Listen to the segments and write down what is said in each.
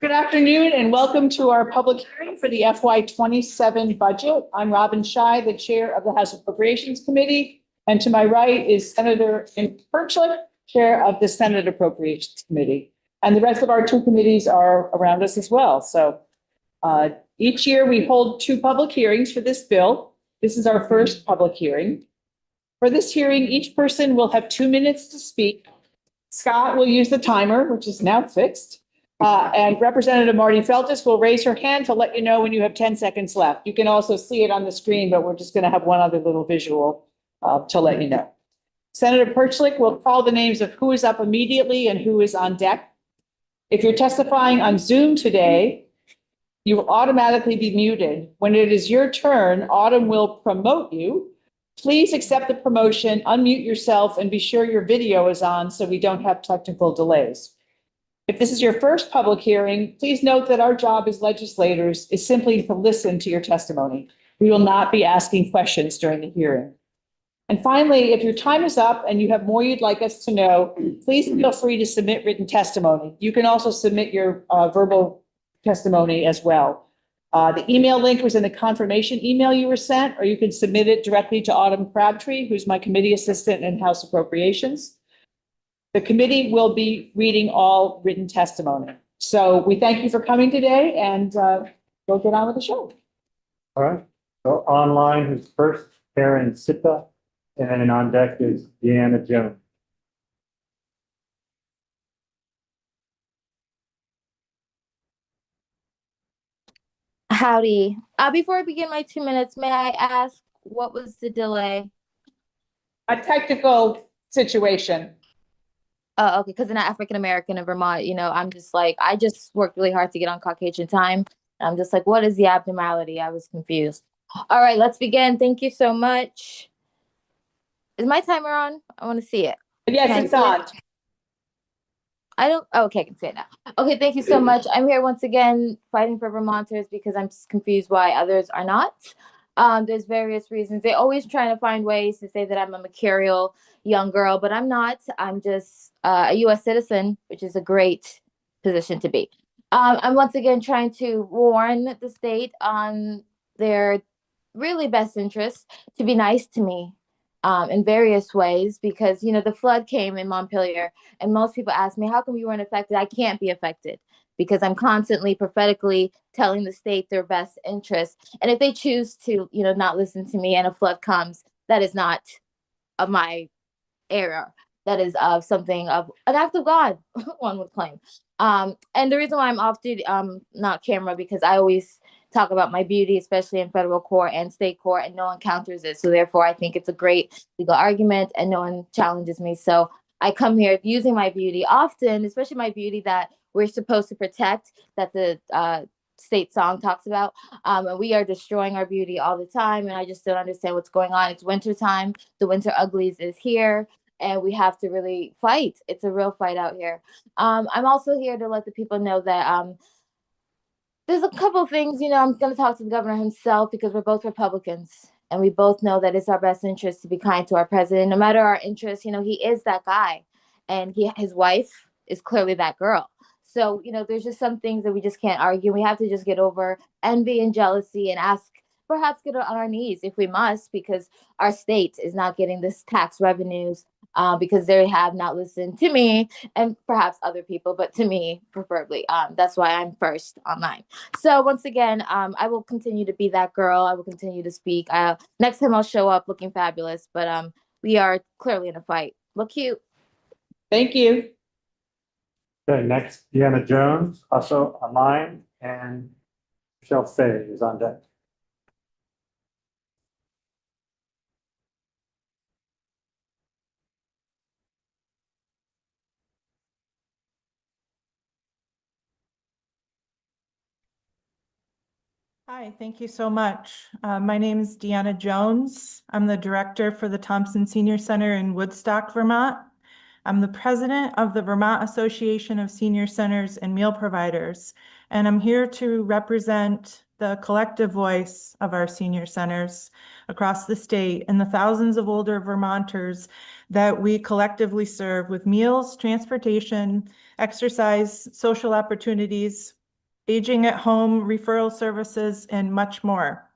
Good afternoon and welcome to our public hearing for the FY27 budget. I'm Robin Scheid, the chair of the House Appropriations Committee. And to my right is Senator Perchlik, chair of the Senate Appropriations Committee. And the rest of our two committees are around us as well. So each year we hold two public hearings for this bill. This is our first public hearing. For this hearing, each person will have 2 minutes to speak. Scott will use the timer, which is now fixed. And Representative Marty Feltus will raise her hand to let you know when you have 10 seconds left. You can also see it on the screen, but we're just going to have one other little visual to let you know. Senator Perchlik will call the names of who is up immediately and who is on deck. If you're testifying on Zoom today, you will automatically be muted. When it is your turn, Autumn will promote you. Please accept the promotion, unmute yourself, and be sure your video is on so we don't have technical delays. If this is your first public hearing, please note that our job as legislators is simply to listen to your testimony. We will not be asking questions during the hearing. And finally, if your time is up and you have more you'd like us to know, please feel free to submit written testimony. You can also submit your verbal testimony as well. The email link was in the confirmation email you were sent, or you can submit it directly to Autumn Crabtree, who's my committee assistant in House Appropriations. The committee will be reading all written testimony. So we thank you for coming today, and we'll get on with the show. All right. So online, who's first? Karen Sitta, and then on deck is Deanna Jones. Howdy. Before I begin my 2 minutes, may I ask what was the delay? A technical situation. Oh, okay, because I'm not African American in Vermont, I'm just like, I just worked really hard to get on Caucasian time. I'm just like, what is the abnormality? I was confused. All right, let's begin. Thank you so much. Is my timer on? I want to see it. Yes, it's on. I don't, okay, I can say it now. Okay, thank you so much. I'm here once again fighting for Vermonters because I'm just confused why others are not. There's various reasons. They're always trying to find ways to say that I'm a mercurial young girl, but I'm not. I'm just a U.S. citizen, which is a great position to be. I'm once again trying to warn the state on their really best interest to be nice to me in various ways, because, the flood came in Montpelier and most people ask me, how come you weren't affected? I can't be affected because I'm constantly prophetically telling the state their best interest. And if they choose to, not listen to me and a flood comes, that is not of my error. That is of something of an act of God, one would claim. And the reason why I'm off duty, not camera, because I always talk about my beauty, especially in federal court and state court, and no one counters it. So therefore, I think it's a great legal argument and no one challenges me. So I come here using my beauty often, especially my beauty that we're supposed to protect, that the state song talks about. And we are destroying our beauty all the time. And I just don't understand what's going on. It's winter time. The winter uglies is here. And we have to really fight. It's a real fight out here. I'm also here to let the people know that there's a couple things, I'm going to talk to the governor himself because we're both Republicans. And we both know that it's our best interest to be kind to our president. No matter our interests, he is that guy. And his wife is clearly that girl. So, there's just some things that we just can't argue. We have to just get over envy and jealousy and perhaps get on our knees if we must, because our state is not getting this tax revenues because they have not listened to me and perhaps other people, but to me, preferably. That's why I'm first online. So once again, I will continue to be that girl. I will continue to speak. Next time I'll show up looking fabulous, but we are clearly in a fight. Look cute. Thank you. Okay, next, Deanna Jones, also online, and Michelle Fay is on deck. Hi, thank you so much. My name is Deanna Jones. I'm the director for the Thompson Senior Center in Woodstock, Vermont. I'm the president of the Vermont Association of Senior Centers and Meal Providers, and I'm here to represent the collective voice of our senior centers across the state and the thousands of older Vermonters that we collectively serve with meals, transportation, exercise, social opportunities, aging at home, referral services, and much more.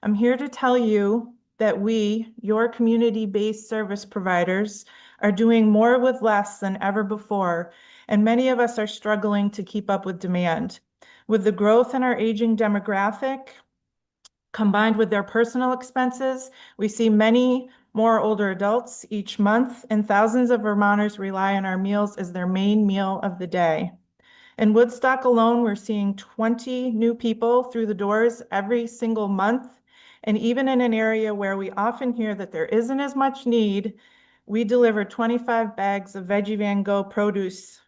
I'm here to tell you that we, your community-based service providers, are doing more with less than ever before, and many of us are struggling to keep up with demand. With the growth in our aging demographic, combined with their personal expenses, we see many more older adults each month, and thousands of Vermonters rely on our meals as their main meal of the day. In Woodstock alone, we're seeing 20 new people through the doors every single month. And even in an area where we often hear that there isn't as much need, we delivered 25 bags of Veggie Van Go produce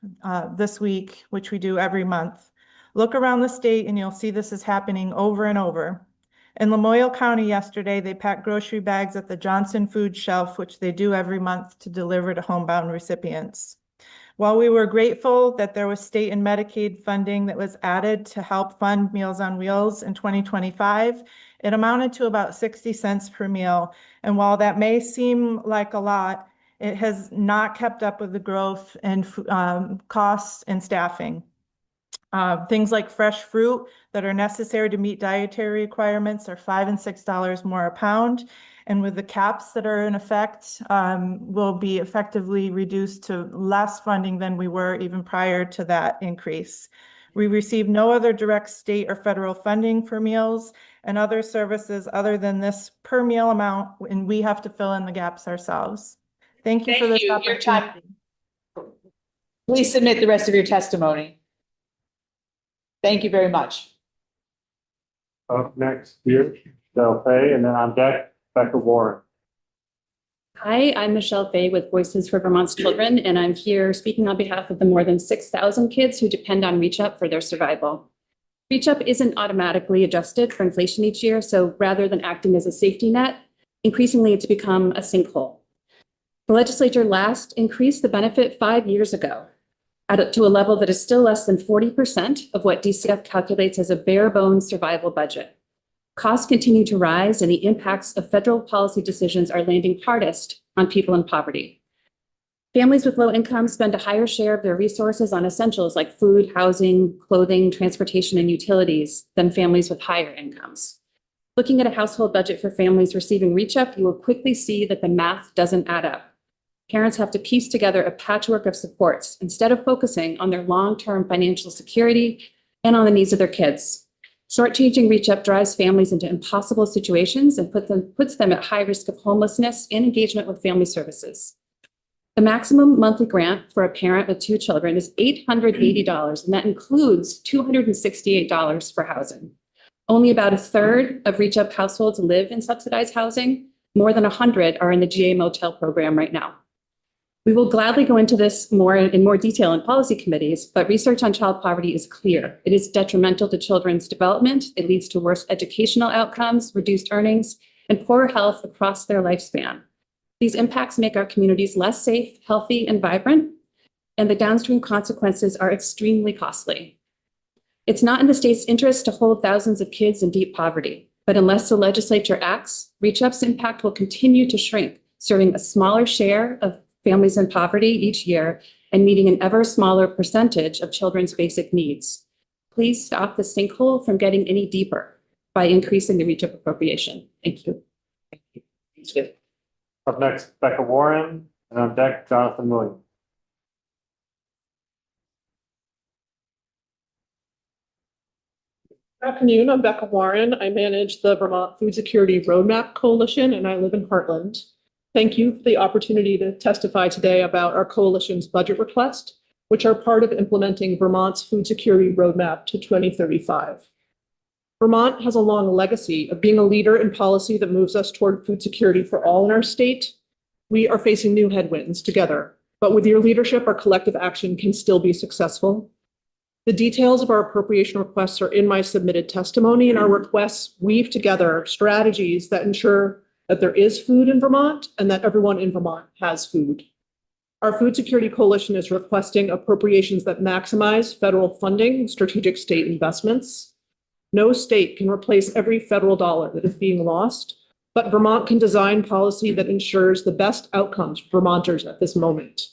this week, which we do every month. Look around the state and you'll see this is happening over and over. In Lamoille County yesterday, they packed grocery bags at the Johnson Food Shelf, which they do every month to deliver to homebound recipients. While we were grateful that there was state and Medicaid funding that was added to help fund Meals on Wheels in 2025, it amounted to about 60 cents per meal. And while that may seem like a lot, it has not kept up with the growth in costs and staffing. Things like fresh fruit that are necessary to meet dietary requirements are $5 and $6 more a pound. And with the caps that are in effect, will be effectively reduced to less funding than we were even prior to that increase. We receive no other direct state or federal funding for meals and other services other than this per meal amount, and we have to fill in the gaps ourselves. Thank you for this Thank you. Your time. opportunity. Please submit the rest of your testimony. Thank you very much. Up next, here, Michelle Fay, and then on deck, Becca Warren. Hi, I'm Michelle Fay with Voices for Vermont's Children, and I'm here speaking on behalf of the more than 6,000 kids who depend on Reach Up for their survival. Reach Up isn't automatically adjusted for inflation each year, so rather than acting as a safety net, increasingly it's become a sinkhole. The legislature last increased the benefit 5 years ago to a level that is still less than 40% of what DCF calculates as a bare bones survival budget. Costs continue to rise, and the impacts of federal policy decisions are landing hardest on people in poverty. Families with low income spend a higher share of their resources on essentials like food, housing, clothing, transportation, and utilities than families with higher incomes. Looking at a household budget for families receiving Reach Up, you will quickly see that the math doesn't add up. Parents have to piece together a patchwork of supports instead of focusing on their long-term financial security and on the needs of their kids. Shortchanging Reach Up drives families into impossible situations and puts them at high risk of homelessness and engagement with family services. The maximum monthly grant for a parent with 2 children is $880, and that includes $268 for housing. Only about a third of Reach Up households live in subsidized housing. More than 100 are in the GA Motel program right now. We will gladly go into this in more detail in policy committees, but research on child poverty is clear. It is detrimental to children's development. It leads to worse educational outcomes, reduced earnings, and poorer health across their lifespan. These impacts make our communities less safe, healthy, and vibrant, and the downstream consequences are extremely costly. It's not in the state's interest to hold thousands of kids in deep poverty, but unless the legislature acts, Reach Up's impact will continue to shrink, serving a smaller share of families in poverty each year and meeting an ever smaller percentage of children's basic needs. Please stop the sinkhole from getting any deeper by increasing the Reach Up appropriation. Thank you. Thank you. Up next, Becca Warren, and on deck, Jonathan Williams. Good afternoon, I'm Becca Warren. I manage the Vermont Food Security Roadmap Coalition, and I live in Heartland. Thank you for the opportunity to testify today about our coalition's budget request, which are part of implementing Vermont's food security roadmap to 2035. Vermont has a long legacy of being a leader in policy that moves us toward food security for all in our state. We are facing new headwinds together, but with your leadership, our collective action can still be successful. The details of our appropriation requests are in my submitted testimony, and our requests weave together strategies that ensure that there is food in Vermont and that everyone in Vermont has food. Our Food Security Coalition is requesting appropriations that maximize federal funding, strategic state investments. No state can replace every federal dollar that is being lost, but Vermont can design policy that ensures the best outcomes for Vermonters at this moment.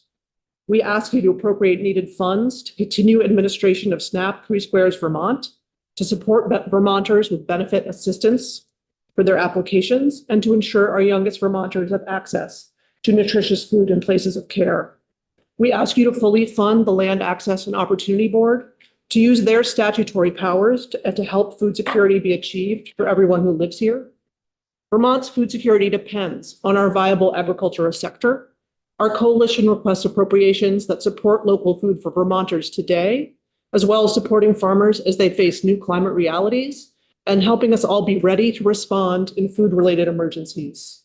we ask you to appropriate needed funds to continue administration of SNAP 3 Squares Vermont, to support Vermonters with benefit assistance for their applications, and to ensure our youngest Vermonters have access to nutritious food and places of care. We ask you to fully fund the Land Access and Opportunity Board to use their statutory powers to help food security be achieved for everyone who lives here. Vermont's food security depends on our viable agricultural sector. Our coalition requests appropriations that support local food for Vermonters today, as well as supporting farmers as they face new climate realities and helping us all be ready to respond in food-related emergencies.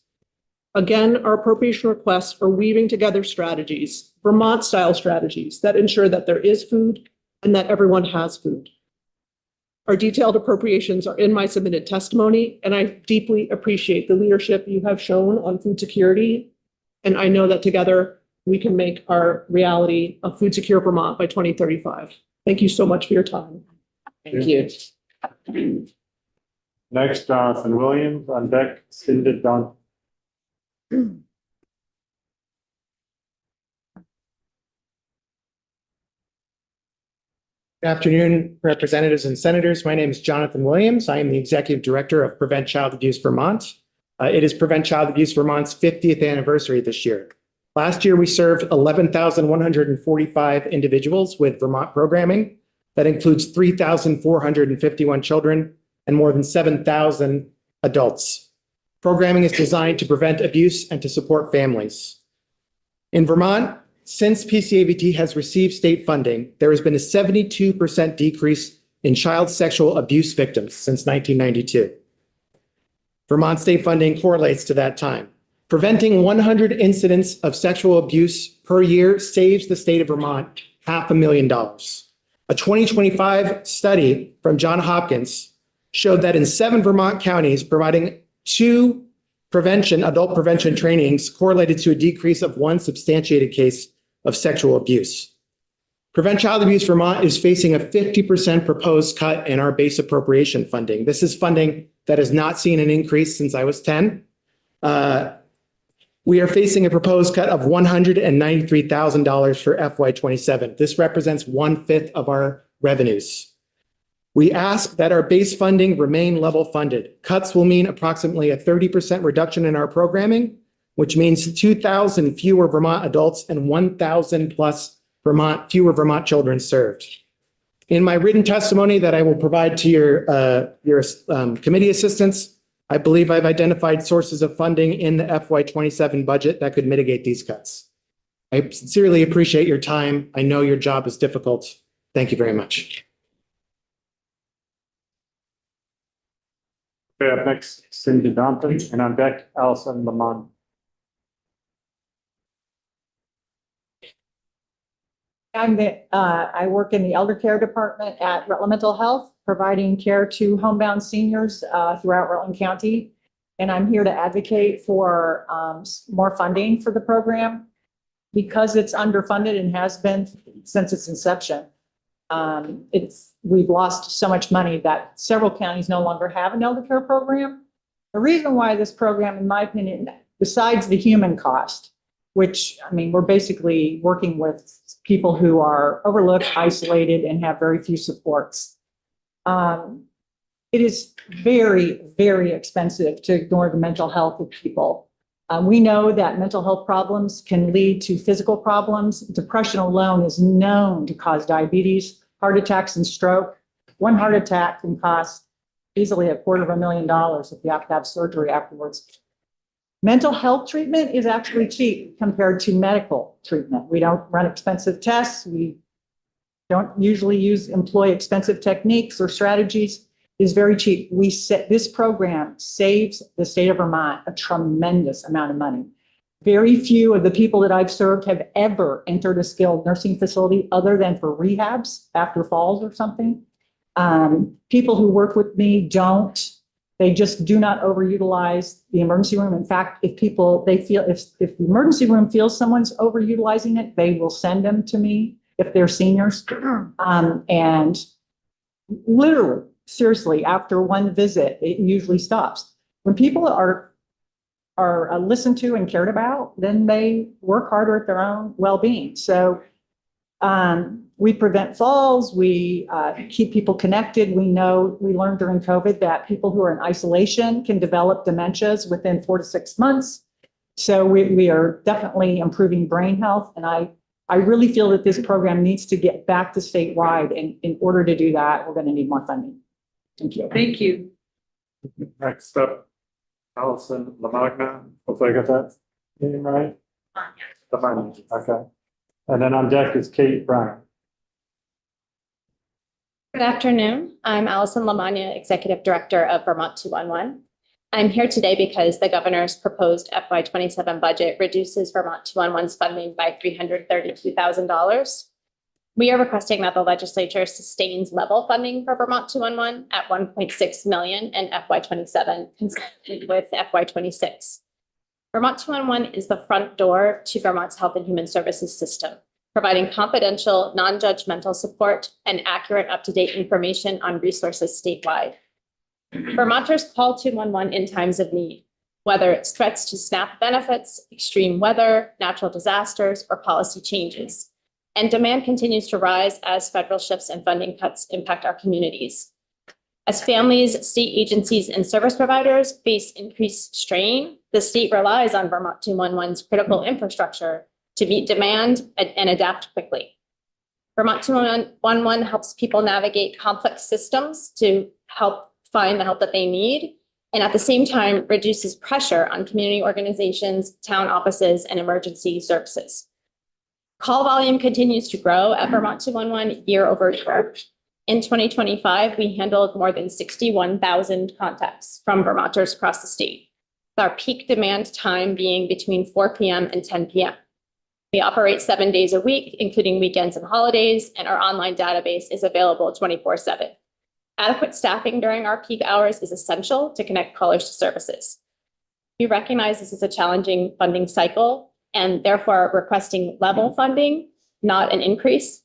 Again, our appropriation requests are weaving together strategies, Vermont-style strategies, that ensure that there is food and that everyone has food. Our detailed appropriations are in my submitted testimony, and I deeply appreciate the leadership you have shown on food security. And I know that together we can make our reality a food secure Vermont by 2035. Thank you so much for your time. Thank you. Next, Jonathan Williams. On deck, Cindy Dunn. Good afternoon, representatives and senators. My name is Jonathan Williams. I am the Executive Director of Prevent Child Abuse Vermont. It is Prevent Child Abuse Vermont's 50th anniversary this year. Last year, we served 11,145 individuals with Vermont programming. That includes 3,451 children and more than 7,000 adults. Programming is designed to prevent abuse and to support families. In Vermont, since PCAVT has received state funding, there has been a 72% decrease in child sexual abuse victims since 1992. Vermont state funding correlates to that time. Preventing 100 incidents of sexual abuse per year saves the state of Vermont $500,000. A 2025 study from Johns Hopkins showed that in 7 Vermont counties, providing 2 adult prevention trainings correlated to a decrease of 1 substantiated case of sexual abuse. Prevent Child Abuse Vermont is facing a 50% proposed cut in our base appropriation funding. This is funding that has not seen an increase since I was 10. We are facing a proposed cut of $193,000 for FY27. This represents 1/5 of our revenues. We ask that our base funding remain level funded. Cuts will mean approximately a 30% reduction in our programming, which means 2,000 fewer Vermont adults and 1,000 plus fewer Vermont children served. In my written testimony that I will provide to your committee assistants, I believe I've identified sources of funding in the FY27 budget that could mitigate these cuts. I sincerely appreciate your time. I know your job is difficult. Thank you very much. Okay, up next, Cindy Dunn. And on deck, Allison Lamont. I work in the elder care department at Rutland Mental Health, providing care to homebound seniors throughout Rutland County. And I'm here to advocate for more funding for the program because it's underfunded and has been since its inception. We've lost so much money that several counties no longer have an elder care program. The reason why this program, in my opinion, besides the human cost, which, I mean, we're basically working with people who are overlooked, isolated, and have very few supports. It is very, very expensive to ignore the mental health of people. We know that mental health problems can lead to physical problems. Depression alone is known to cause diabetes, heart attacks, and stroke. One heart attack can cost easily $250,000 if you have to have surgery afterwards. Mental health treatment is actually cheap compared to medical treatment. We don't run expensive tests. We don't usually employ expensive techniques or strategies. It's very cheap. This program saves the state of Vermont a tremendous amount of money. Very few of the people that I've served have ever entered a skilled nursing facility other than for rehabs after falls or something. People who work with me don't. They just do not overutilize the emergency room. In fact, if the emergency room feels someone's overutilizing it, they will send them to me if they're seniors. And literally, seriously, after one visit, it usually stops. When people are are listened to and cared about, then they work harder at their own well-being. So we prevent falls, we keep people connected. We learned during COVID that people who are in isolation can develop dementias within 4 to 6 months. So we are definitely improving brain health. And I really feel that this program needs to get back to statewide. And in order to do that, we're going to need more funding. Thank you. Thank you. Next up, Allison Lamagna. Hopefully I got that name right. Lamagna, okay. And then on deck is Kate Bryan. Good afternoon. I'm Allison Lamagna, Executive Director of Vermont 211. I'm here today because the governor's proposed FY27 budget reduces Vermont 211's funding by $332,000. We are requesting that the legislature sustains level funding for Vermont 211 at $1.6 million in FY27, consistent with FY26. Vermont 211 is the front door to Vermont's health and human services system, providing confidential, non-judgmental support and accurate, up-to-date information on resources statewide. Vermonters call 211 in times of need, whether it's threats to SNAP benefits, extreme weather, natural disasters, or policy changes. And demand continues to rise as federal shifts and funding cuts impact our communities. As families, state agencies, and service providers face increased strain, the state relies on Vermont 211's critical infrastructure to meet demand and adapt quickly. Vermont 211 helps people navigate complex systems to help find the help that they need, and at the same time reduces pressure on community organizations, town offices, and emergency services. Call volume continues to grow at Vermont 211 year over year. In 2025, we handled more than 61,000 contacts from Vermonters across the state, with our peak demand time being between 4 p.m. and 10 p.m. We operate 7 days a week, including weekends and holidays, and our online database is available 24/7. Adequate staffing during our peak hours is essential to connect callers to services. We recognize this is a challenging funding cycle and therefore requesting level funding, not an increase.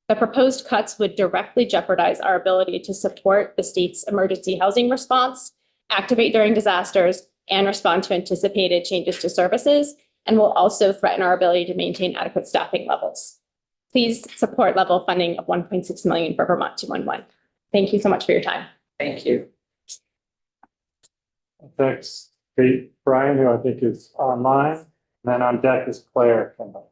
The proposed cuts would directly jeopardize our ability to support the state's emergency housing response, activate during disasters, and respond to anticipated changes to services, and will also threaten our ability to maintain adequate staffing levels. Please support level funding of $1.6 million for Vermont 211. Thank you so much for your time. Thank you. Thanks, Kate Bryan, who I think is online. And then on deck is Claire Kimball.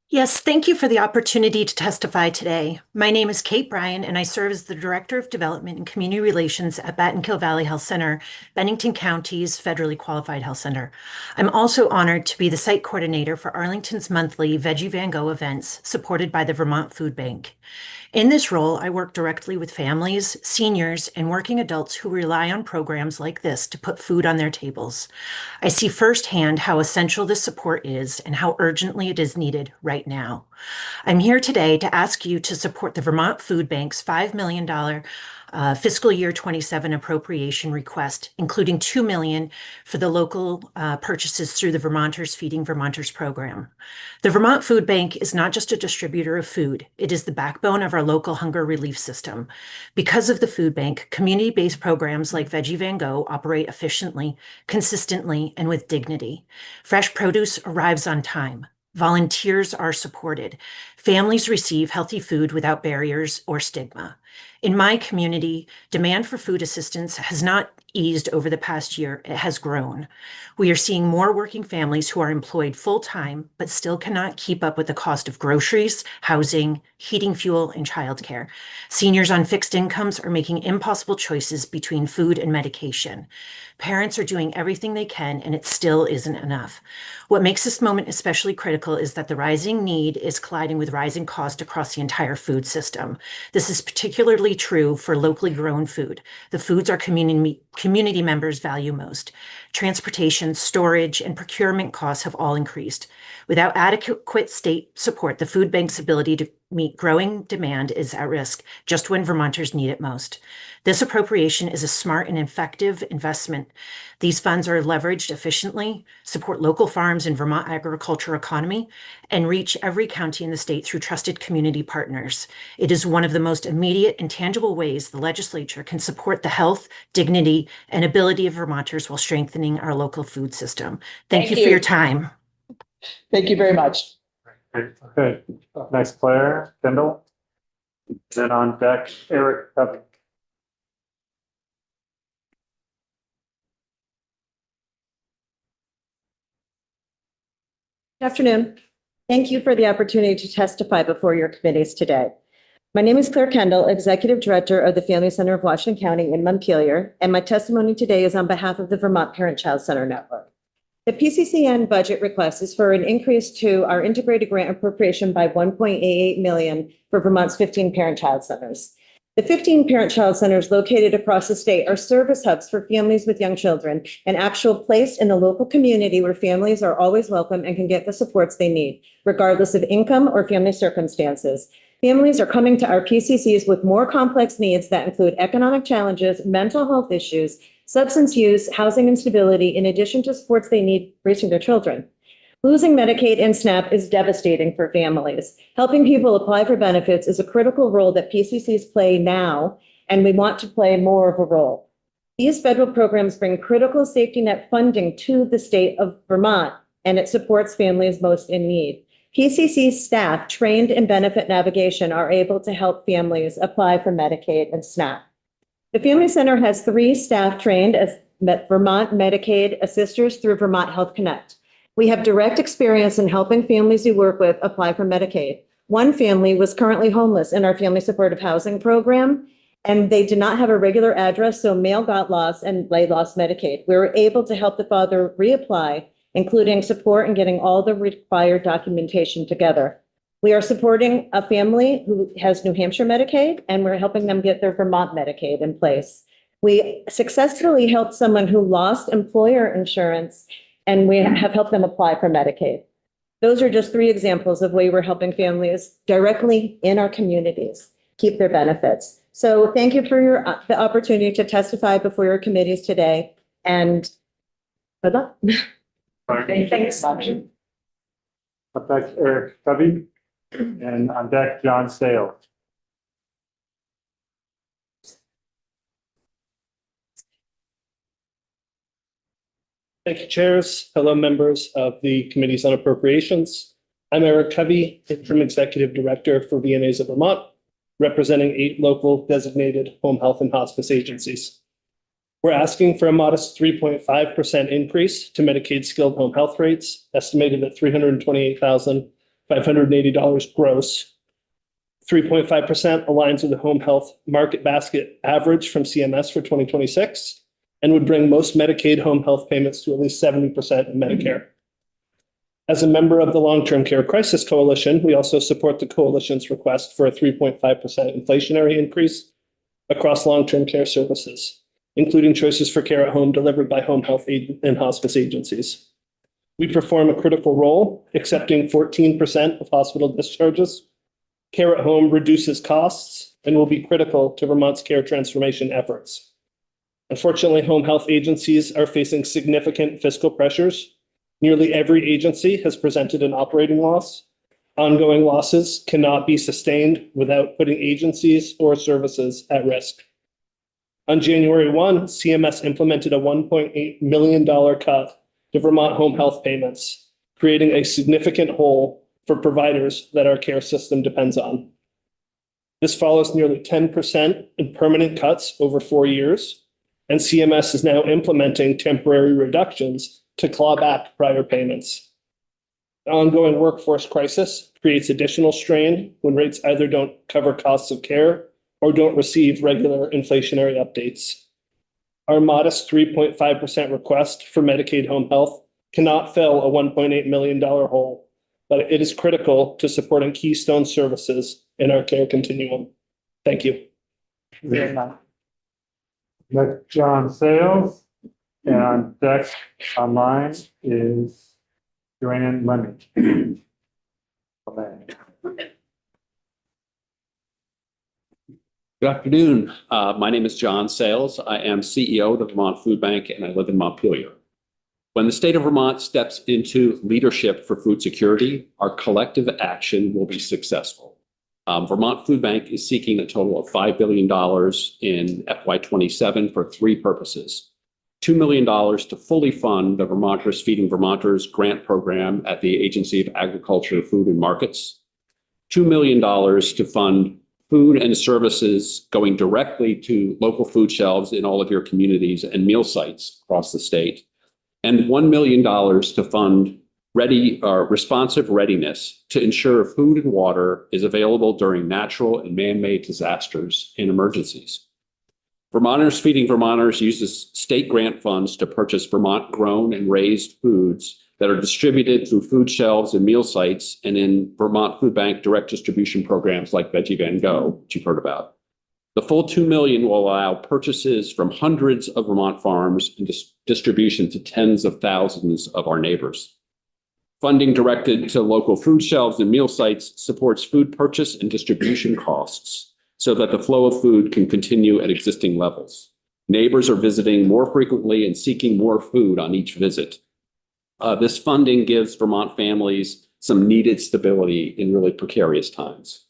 Yes, thank you for the opportunity to testify today. My name is Kate Bryan, and I serve as the Director of Development and Community Relations at Battenkill Valley Health Center, Bennington County's federally qualified health center. I'm also honored to be the site coordinator for Arlington's monthly Veggie Van Gogh events, supported by the Vermont Food Bank. In this role, I work directly with families, seniors, and working adults who rely on programs like this to put food on their tables. I see firsthand how essential this support is and how urgently it is needed right now. I'm here today to ask you to support the Vermont Food Bank's $5 million fiscal year 27 appropriation request, including $2 million for the local purchases through the Vermonters Feeding Vermonters program. The Vermont Food Bank is not just a distributor of food, it is the backbone of our local hunger relief system. Because of the food bank, community-based programs like Veggie Van Gogh operate efficiently, consistently, and with dignity. Fresh produce arrives on time. Volunteers are supported. Families receive healthy food without barriers or stigma. In my community, demand for food assistance has not eased over the past year, it has grown. We are seeing more working families who are employed full-time, but still cannot keep up with the cost of groceries, housing, heating fuel, and childcare. Seniors on fixed incomes are making impossible choices between food and medication. Parents are doing everything they can, and it still isn't enough. What makes this moment especially critical is that the rising need is colliding with rising cost across the entire food system. This is particularly true for locally grown food, the foods our community members value most. Transportation, storage, and procurement costs have all increased. Without adequate state support, the food bank's ability to meet growing demand is at risk just when Vermonters need it most. This appropriation is a smart and effective investment. These funds are leveraged efficiently, support local farms and Vermont agriculture economy, and reach every county in the state through trusted community partners. It is one of the most immediate and tangible ways the legislature can support the health, dignity, and ability of Vermonters while strengthening our local food system. Thank you for your time. Thank you very much. Okay, next Claire Kendall. Then on deck, Eric Covey. Good afternoon. Thank you for the opportunity to testify before your committees today. My name is Claire Kendall, Executive Director of the Family Center of Washington County in Montpelier, and my testimony today is on behalf of the Vermont Parent-Child Center Network. The PCCN budget request is for an increase to our integrated grant appropriation by $1.88 million for Vermont's 15 parent-child centers. The 15 parent-child centers located across the state are service hubs for families with young children, an actual place in the local community where families are always welcome and can get the supports they need, regardless of income or family circumstances. Families are coming to our PCCs with more complex needs that include economic challenges, mental health issues, substance use, housing instability, in addition to supports they need raising their children. Losing Medicaid and SNAP is devastating for families. Helping people apply for benefits is a critical role that PCCs play now, and we want to play more of a role. These federal programs bring critical safety net funding to the state of Vermont, and it supports families most in need. PCC staff trained in benefit navigation are able to help families apply for Medicaid and SNAP. The Family Center has 3 staff trained as Vermont Medicaid assisters through Vermont Health Connect. We have direct experience in helping families we work with apply for Medicaid. One family was currently homeless in our Family Supportive Housing Program, and they did not have a regular address, so mail got lost and they lost Medicaid. We were able to help the father reapply, including support and getting all the required documentation together. We are supporting a family who has New Hampshire Medicaid, and we're helping them get their Vermont Medicaid in place. We successfully helped someone who lost employer insurance, and we have helped them apply for Medicaid. Those are just 3 examples of ways we're helping families directly in our communities keep their benefits. So thank you for the opportunity to testify before your committees today, and good luck. Thanks. Up next, Eric Covey. And on deck, John Sale. Thank you, chairs. Hello, members of the Committees on Appropriations. I'm Eric Covey, Interim Executive Director for VNAs of Vermont, representing 8 local designated home health and hospice agencies. We're asking for a modest 3.5% increase to Medicaid skilled home health rates, estimated at $328,580 gross. 3.5% aligns with the home health market basket average from CMS for 2026 and would bring most Medicaid home health payments to at least 70% of Medicare. As a member of the Long-Term Care Crisis Coalition, we also support the coalition's request for a 3.5% inflationary increase across long-term care services, including choices for care at home delivered by home health and hospice agencies. We perform a critical role, accepting 14% of hospital discharges. Care at home reduces costs and will be critical to Vermont's care transformation efforts. Unfortunately, home health agencies are facing significant fiscal pressures. Nearly every agency has presented an operating loss. Ongoing losses cannot be sustained without putting agencies or services at risk. On January 1, CMS implemented a $1.8 million cut to Vermont home health payments, creating a significant hole for providers that our care system depends on. This follows nearly 10% in permanent cuts over 4 years, and CMS is now implementing temporary reductions to claw back prior payments. The ongoing workforce crisis creates additional strain when rates either don't cover costs of care or don't receive regular inflationary updates. Our modest 3.5% request for Medicaid home health cannot fill a $1.8 million hole, but it is critical to supporting keystone services in our care continuum. Thank you. Next, John Sales. And on deck online is Joanne Lemon. Good afternoon. My name is John Sales. I am CEO of the Vermont Food Bank and I live in Montpelier. When the state of Vermont steps into leadership for food security, our collective action will be successful. Vermont Food Bank is seeking a total of $5 billion in FY27 for three purposes. $2 million to fully fund the Vermonters Feeding Vermonters grant program at the Agency of Agriculture, Food and Markets. $2 million to fund food and services going directly to local food shelves in all of your communities and meal sites across the state. And $1 million to fund responsive readiness to ensure food and water is available during natural and man-made disasters and emergencies. Vermonters Feeding Vermonters uses state grant funds to purchase Vermont-grown and raised foods that are distributed through food shelves and meal sites and in Vermont Food Bank direct distribution programs like Veggie Van Go, which you've heard about. The full $2 million will allow purchases from hundreds of Vermont farms and distribution to tens of thousands of our neighbors. Funding directed to local food shelves and meal sites supports food purchase and distribution costs so that the flow of food can continue at existing levels. Neighbors are visiting more frequently and seeking more food on each visit. This funding gives Vermont families some needed stability in really precarious times.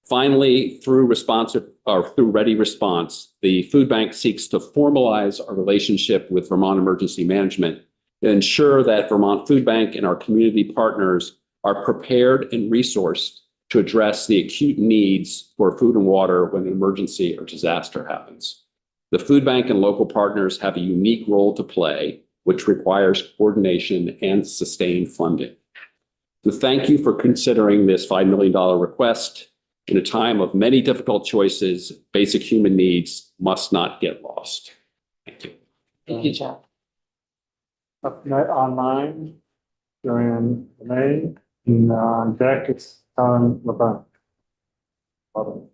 Finally, through Ready Response, the food bank seeks to formalize our relationship with Vermont Emergency Management to ensure that Vermont Food Bank and our community partners are prepared and resourced to address the acute needs for food and water when an emergency or disaster happens. The food bank and local partners have a unique role to play, which requires coordination and sustained funding. So thank you for considering this $5 million request. In a time of many difficult choices, basic human needs must not get lost. Thank you. Thank you, John. Up online, Joanne May, and on deck, it's Helen LeBlanc.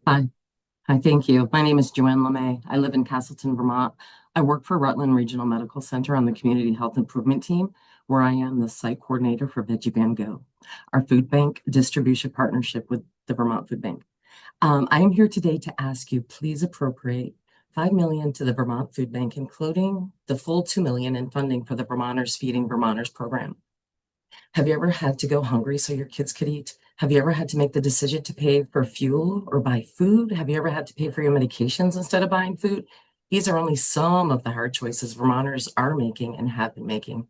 Hi, thank you. My name is Joanne LeMay. I live in Castleton, Vermont. I work for Rutland Regional Medical Center on the Community Health Improvement Team, where I am the site coordinator for Veggie Van Go, our food bank distribution partnership with the Vermont Food Bank. I am here today to ask you, please appropriate $5 million to the Vermont Food Bank, including the full $2 million in funding for the Vermonters Feeding Vermonters program. Have you ever had to go hungry so your kids could eat? Have you ever had to make the decision to pay for fuel or buy food? Have you ever had to pay for your medications instead of buying food? These are only some of the hard choices Vermonters are making and have been making.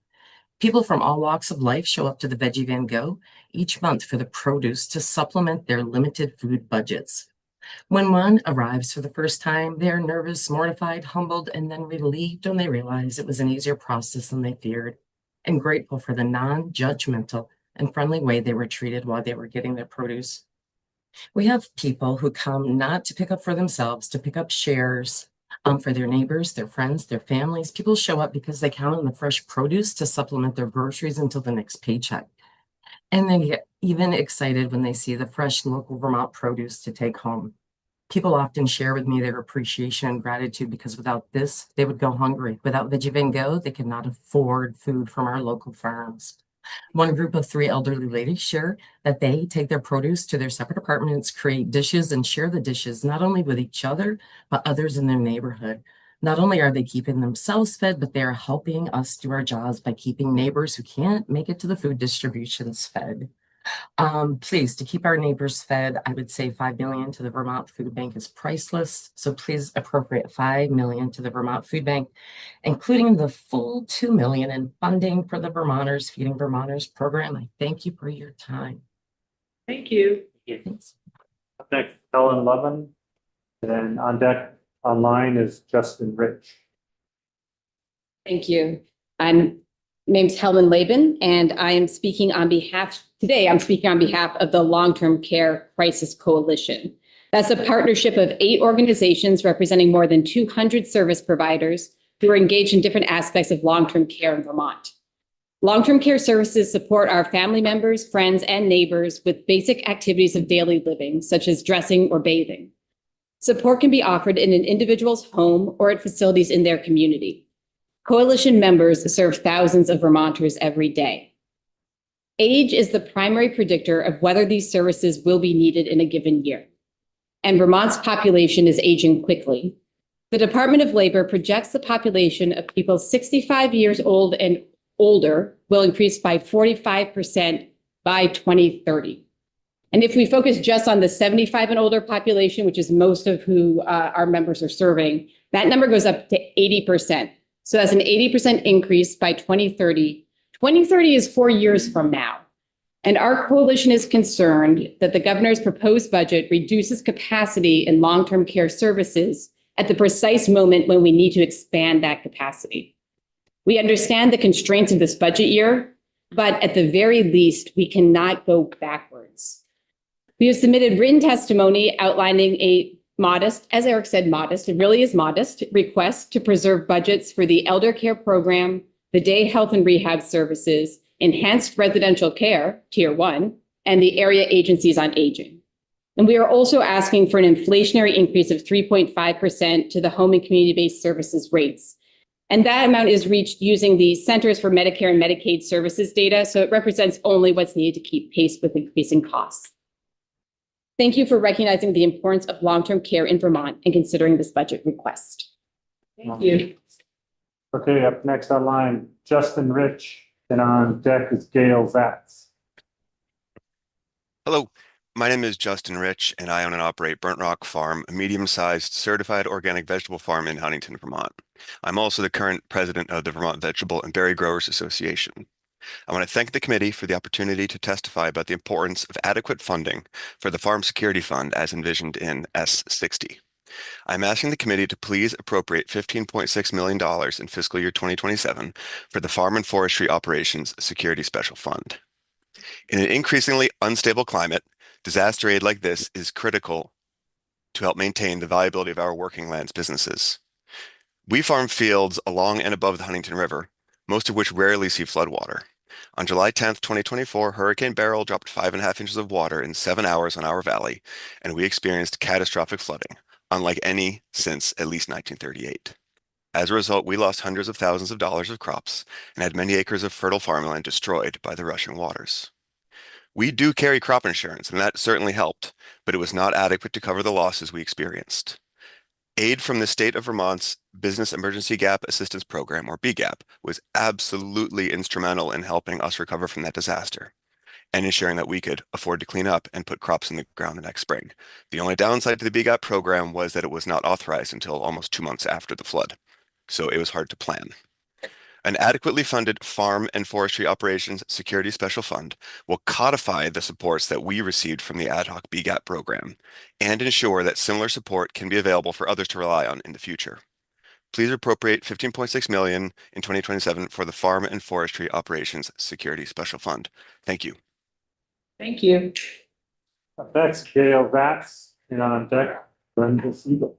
People from all walks of life show up to the Veggie Van Go each month for the produce to supplement their limited food budgets. When one arrives for the first time, they are nervous, mortified, humbled, and then relieved when they realize it was an easier process than they feared, and grateful for the non-judgmental and friendly way they were treated while they were getting their produce. We have people who come not to pick up for themselves, to pick up shares for their neighbors, their friends, their families. People show up because they count on the fresh produce to supplement their groceries until the next paycheck. And they get even excited when they see the fresh local Vermont produce to take home. People often share with me their appreciation and gratitude because without this, they would go hungry. Without Veggie Van Go, they could not afford food from our local farms. One group of 3 elderly ladies share that they take their produce to their separate apartments, create dishes, and share the dishes not only with each other, but others in their neighborhood. Not only are they keeping themselves fed, but they are helping us do our jobs by keeping neighbors who can't make it to the food distributions fed. Please, to keep our neighbors fed, I would say $5 million to the Vermont Food Bank is priceless. So please appropriate $5 million to the Vermont Food Bank, including the full $2 million in funding for the Vermonters Feeding Vermonters program. I thank you for your time. Thank you. Thanks. Up next, Helen Levin, and on deck online is Justin Rich. Thank you. Name's Helen Laban, and I am speaking on behalf of the Long-Term Care Crisis Coalition. That's a partnership of 8 organizations representing more than 200 service providers who are engaged in different aspects of long-term care in Vermont. Long-term care services support our family members, friends, and neighbors with basic activities of daily living, such as dressing or bathing. Support can be offered in an individual's home or at facilities in their community. Coalition members serve thousands of Vermonters every day. Age is the primary predictor of whether these services will be needed in a given year. and Vermont's population is aging quickly. The Department of Labor projects the population of people 65 years old and older will increase by 45% by 2030. And if we focus just on the 75 and older population, which is most of who our members are serving, that number goes up to 80%. So that's an 80% increase by 2030. 2030 is 4 years from now. And our coalition is concerned that the governor's proposed budget reduces capacity in long-term care services at the precise moment when we need to expand that capacity. We understand the constraints of this budget year, but at the very least, we cannot go backwards. We have submitted written testimony outlining a modest, as Eric said, modest, it really is modest, request to preserve budgets for the elder care program, the day health and rehab services, enhanced residential care, tier 1, and the area agencies on aging. And we are also asking for an inflationary increase of 3.5% to the home and community-based services rates. And that amount is reached using the Centers for Medicare and Medicaid Services data, so it represents only what's needed to keep pace with increasing costs. Thank you for recognizing the importance of long-term care in Vermont and considering this budget request. Thank you. Okay, up next online, Justin Rich, and on deck is Gail Zatz. Hello, my name is Justin Rich, and I own and operate Burnt Rock Farm, a medium-sized certified organic vegetable farm in Huntington, Vermont. I'm also the current president of the Vermont Vegetable and Berry Growers Association. I want to thank the committee for the opportunity to testify about the importance of adequate funding for the Farm Security Fund as envisioned in S60. I'm asking the committee to please appropriate $15.6 million in fiscal year 2027 for the Farm and Forestry Operations Security Special Fund. In an increasingly unstable climate, disaster aid like this is critical to help maintain the viability of our working lands businesses. We farm fields along and above the Huntington River, most of which rarely see floodwater. On July 10th, 2024, Hurricane Beryl dropped 5.5 inches of water in 7 hours on our valley, and we experienced catastrophic flooding, unlike any since at least 1938. As a result, we lost hundreds of thousands of dollars of crops and had many acres of fertile farmland destroyed by the rushing waters. We do carry crop insurance, and that certainly helped, but it was not adequate to cover the losses we experienced. Aid from the state of Vermont's Business Emergency Gap Assistance Program, or BGAP, was absolutely instrumental in helping us recover from that disaster and ensuring that we could afford to clean up and put crops in the ground the next spring. The only downside to the BGAP program was that it was not authorized until almost 2 months after the flood, so it was hard to plan. An adequately funded Farm and Forestry Operations Security Special Fund will codify the supports that we received from the ad hoc BGAP program and ensure that similar support can be available for others to rely on in the future. Please appropriate $15.6 million in 2027 for the Farm and Forestry Operations Security Special Fund. Thank you. Thank you. Up next, Gail Zatz, and on deck, Brenda Siegel.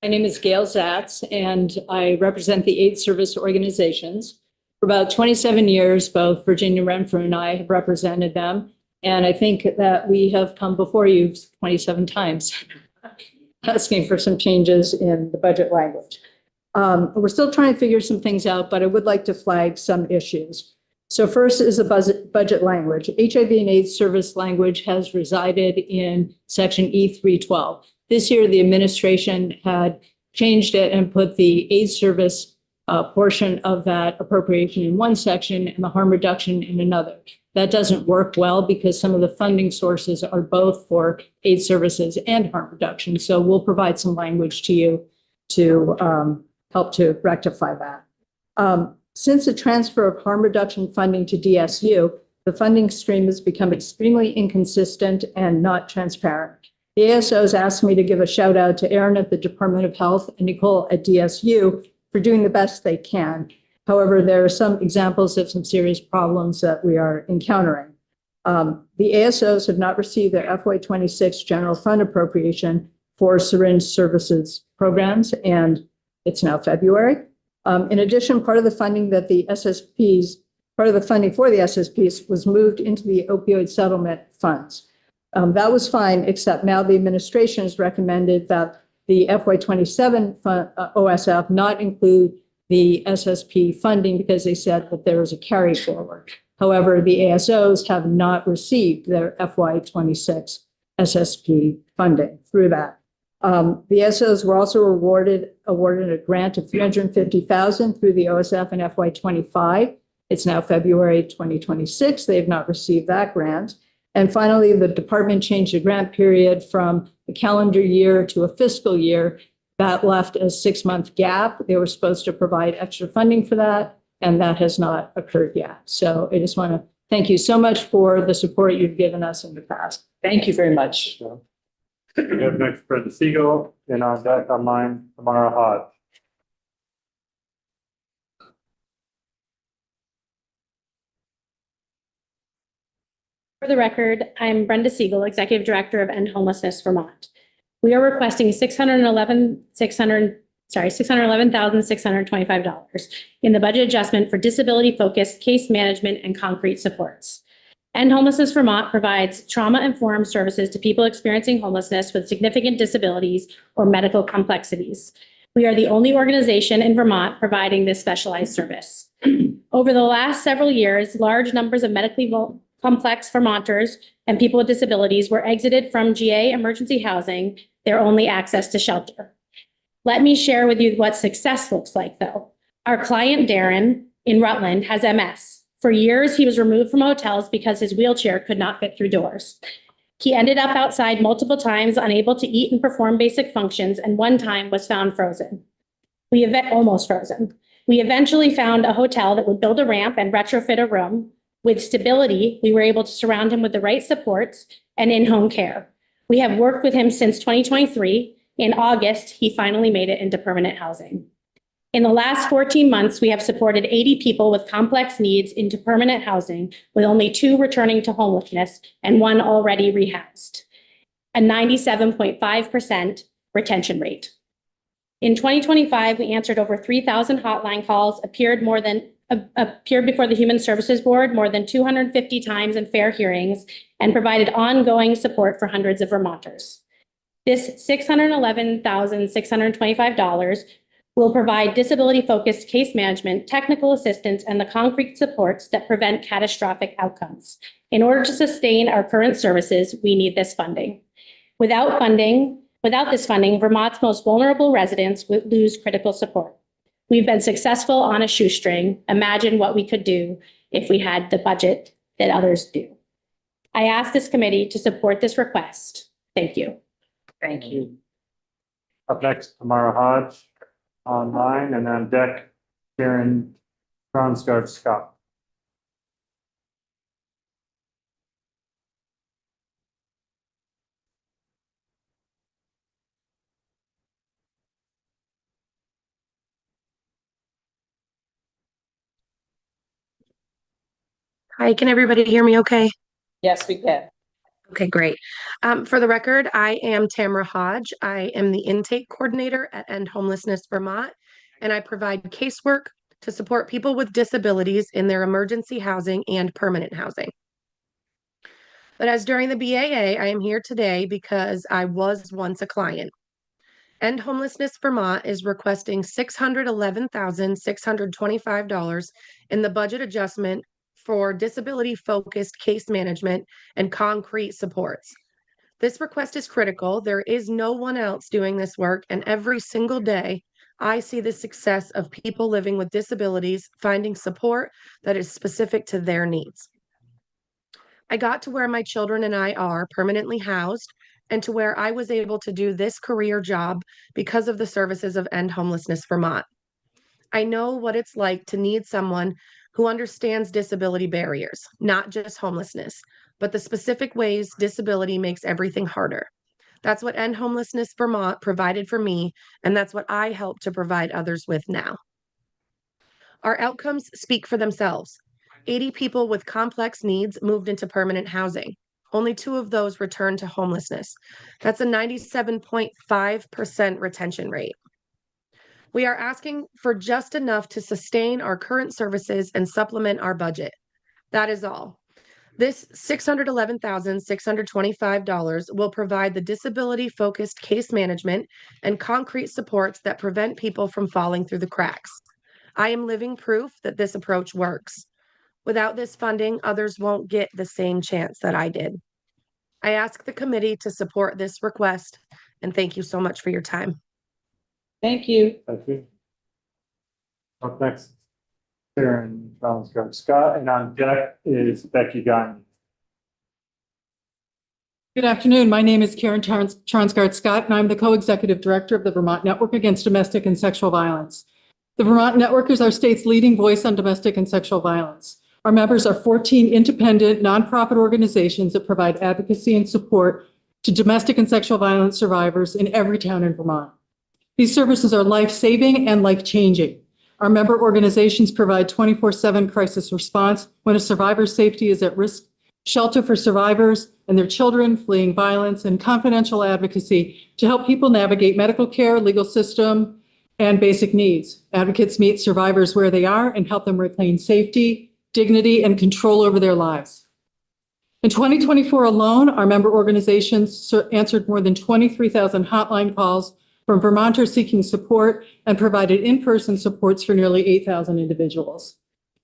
My name is Gail Zatz, and I represent the 8 service organizations. For about 27 years, both Virginia Renfrew and I have represented them, and I think that we have come before you 27 times asking for some changes in the budget language. We're still trying to figure some things out, but I would like to flag some issues. So first is the budget language. HIV and AIDS service language has resided in section E312. This year, the administration had changed it and put the AIDS service portion of that appropriation in one section and the harm reduction in another. That doesn't work well because some of the funding sources are both for AIDS services and harm reduction. So we'll provide some language to you to help to rectify that. Since the transfer of harm reduction funding to DSU, the funding stream has become extremely inconsistent and not transparent. The ASOs asked me to give a shout out to Aaron at the Department of Health and Nicole at DSU for doing the best they can. However, there are some examples of some serious problems that we are encountering. The ASOs have not received their FY26 general fund appropriation for syringe services programs, and it's now February. In addition, part of the funding for the SSPs was moved into the opioid settlement funds. That was fine, except now the administration has recommended that the FY27 OSF not include the SSP funding because they said that there was a carry forward. However, the ASOs have not received their FY26 SSP funding through that. The ASOs were also awarded a grant of $350,000 through the OSF in FY25. It's now February 2026. They have not received that grant. And finally, the department changed the grant period from a calendar year to a fiscal year. That left a 6-month gap. They were supposed to provide extra funding for that, and that has not occurred yet. So I just want to thank you so much for the support you've given us in the past. Thank you very much. We have next Brenda Siegel, and on deck online, Tamara Hodge. For the record, I'm Brenda Siegel, Executive Director of End Homelessness Vermont. We are requesting $611,625 in the budget adjustment for disability-focused case management and concrete supports. End Homelessness Vermont provides trauma-informed services to people experiencing homelessness with significant disabilities or medical complexities. We are the only organization in Vermont providing this specialized service. Over the last several years, large numbers of medically complex Vermonters and people with disabilities were exited from GA emergency housing, their only access to shelter. Let me share with you what success looks like, though. Our client, Darren, in Rutland, has MS. For years, he was removed from hotels because his wheelchair could not fit through doors. He ended up outside multiple times, unable to eat and perform basic functions, and one time was found frozen. Almost frozen. We eventually found a hotel that would build a ramp and retrofit a room. With stability, we were able to surround him with the right supports and in-home care. We have worked with him since 2023. In August, he finally made it into permanent housing. In the last 14 months, we have supported 80 people with complex needs into permanent housing, with only 2 returning to homelessness and 1 already rehoused, a 97.5% retention rate. In 2025, we answered over 3,000 hotline calls, appeared before the Human Services Board more than 250 times in fair hearings, and provided ongoing support for hundreds of Vermonters. This $611,625 will provide disability-focused case management, technical assistance, and the concrete supports that prevent catastrophic outcomes. In order to sustain our current services, we need this funding. Without this funding, Vermont's most vulnerable residents would lose critical support. We've been successful on a shoestring. Imagine what we could do if we had the budget that others do. I ask this committee to support this request. Thank you. Thank you. Up next, Tamara Hodge, online, and then deck, Karen Kronsgaard Scott. Hi, can everybody hear me okay? Yes, we can. Okay, great. For the record, I am Tamara Hodge. I am the intake coordinator at End Homelessness Vermont, and I provide casework to support people with disabilities in their emergency housing and permanent housing. But as during the BAA, I am here today because I was once a client. End Homelessness Vermont is requesting $611,625 in the budget adjustment for disability-focused case management and concrete supports. This request is critical. There is no one else doing this work, and every single day, I see the success of people living with disabilities finding support that is specific to their needs. I got to where my children and I are permanently housed and to where I was able to do this career job because of the services of End Homelessness Vermont. I know what it's like to need someone who understands disability barriers, not just homelessness, but the specific ways disability makes everything harder. That's what End Homelessness Vermont provided for me, and that's what I help to provide others with now. Our outcomes speak for themselves. 80 people with complex needs moved into permanent housing. Only 2 of those returned to homelessness. That's a 97.5% retention rate. We are asking for just enough to sustain our current services and supplement our budget. That is all. This $611,625 will provide the disability-focused case management and concrete supports that prevent people from falling through the cracks. I am living proof that this approach works. Without this funding, others won't get the same chance that I did. I ask the committee to support this request, and thank you so much for your time. Thank you. Thank you. Up next, Karen Scott, and on deck is Becky Gagne. Good afternoon. My name is Karen Transgard Scott, and I'm the co-executive director of the Vermont Network Against Domestic and Sexual Violence. The Vermont Network is our state's leading voice on domestic and sexual violence. Our members are 14 independent, nonprofit organizations that provide advocacy and support to domestic and sexual violence survivors in every town in Vermont. These services are life-saving and life-changing. Our member organizations provide 24/7 crisis response when a survivor's safety is at risk, shelter for survivors and their children fleeing violence, and confidential advocacy to help people navigate medical care, legal system, and basic needs. Advocates meet survivors where they are and help them reclaim safety, dignity, and control over their lives. In 2024 alone, our member organizations answered more than 23,000 hotline calls from Vermonters seeking support and provided in-person supports for nearly 8,000 individuals.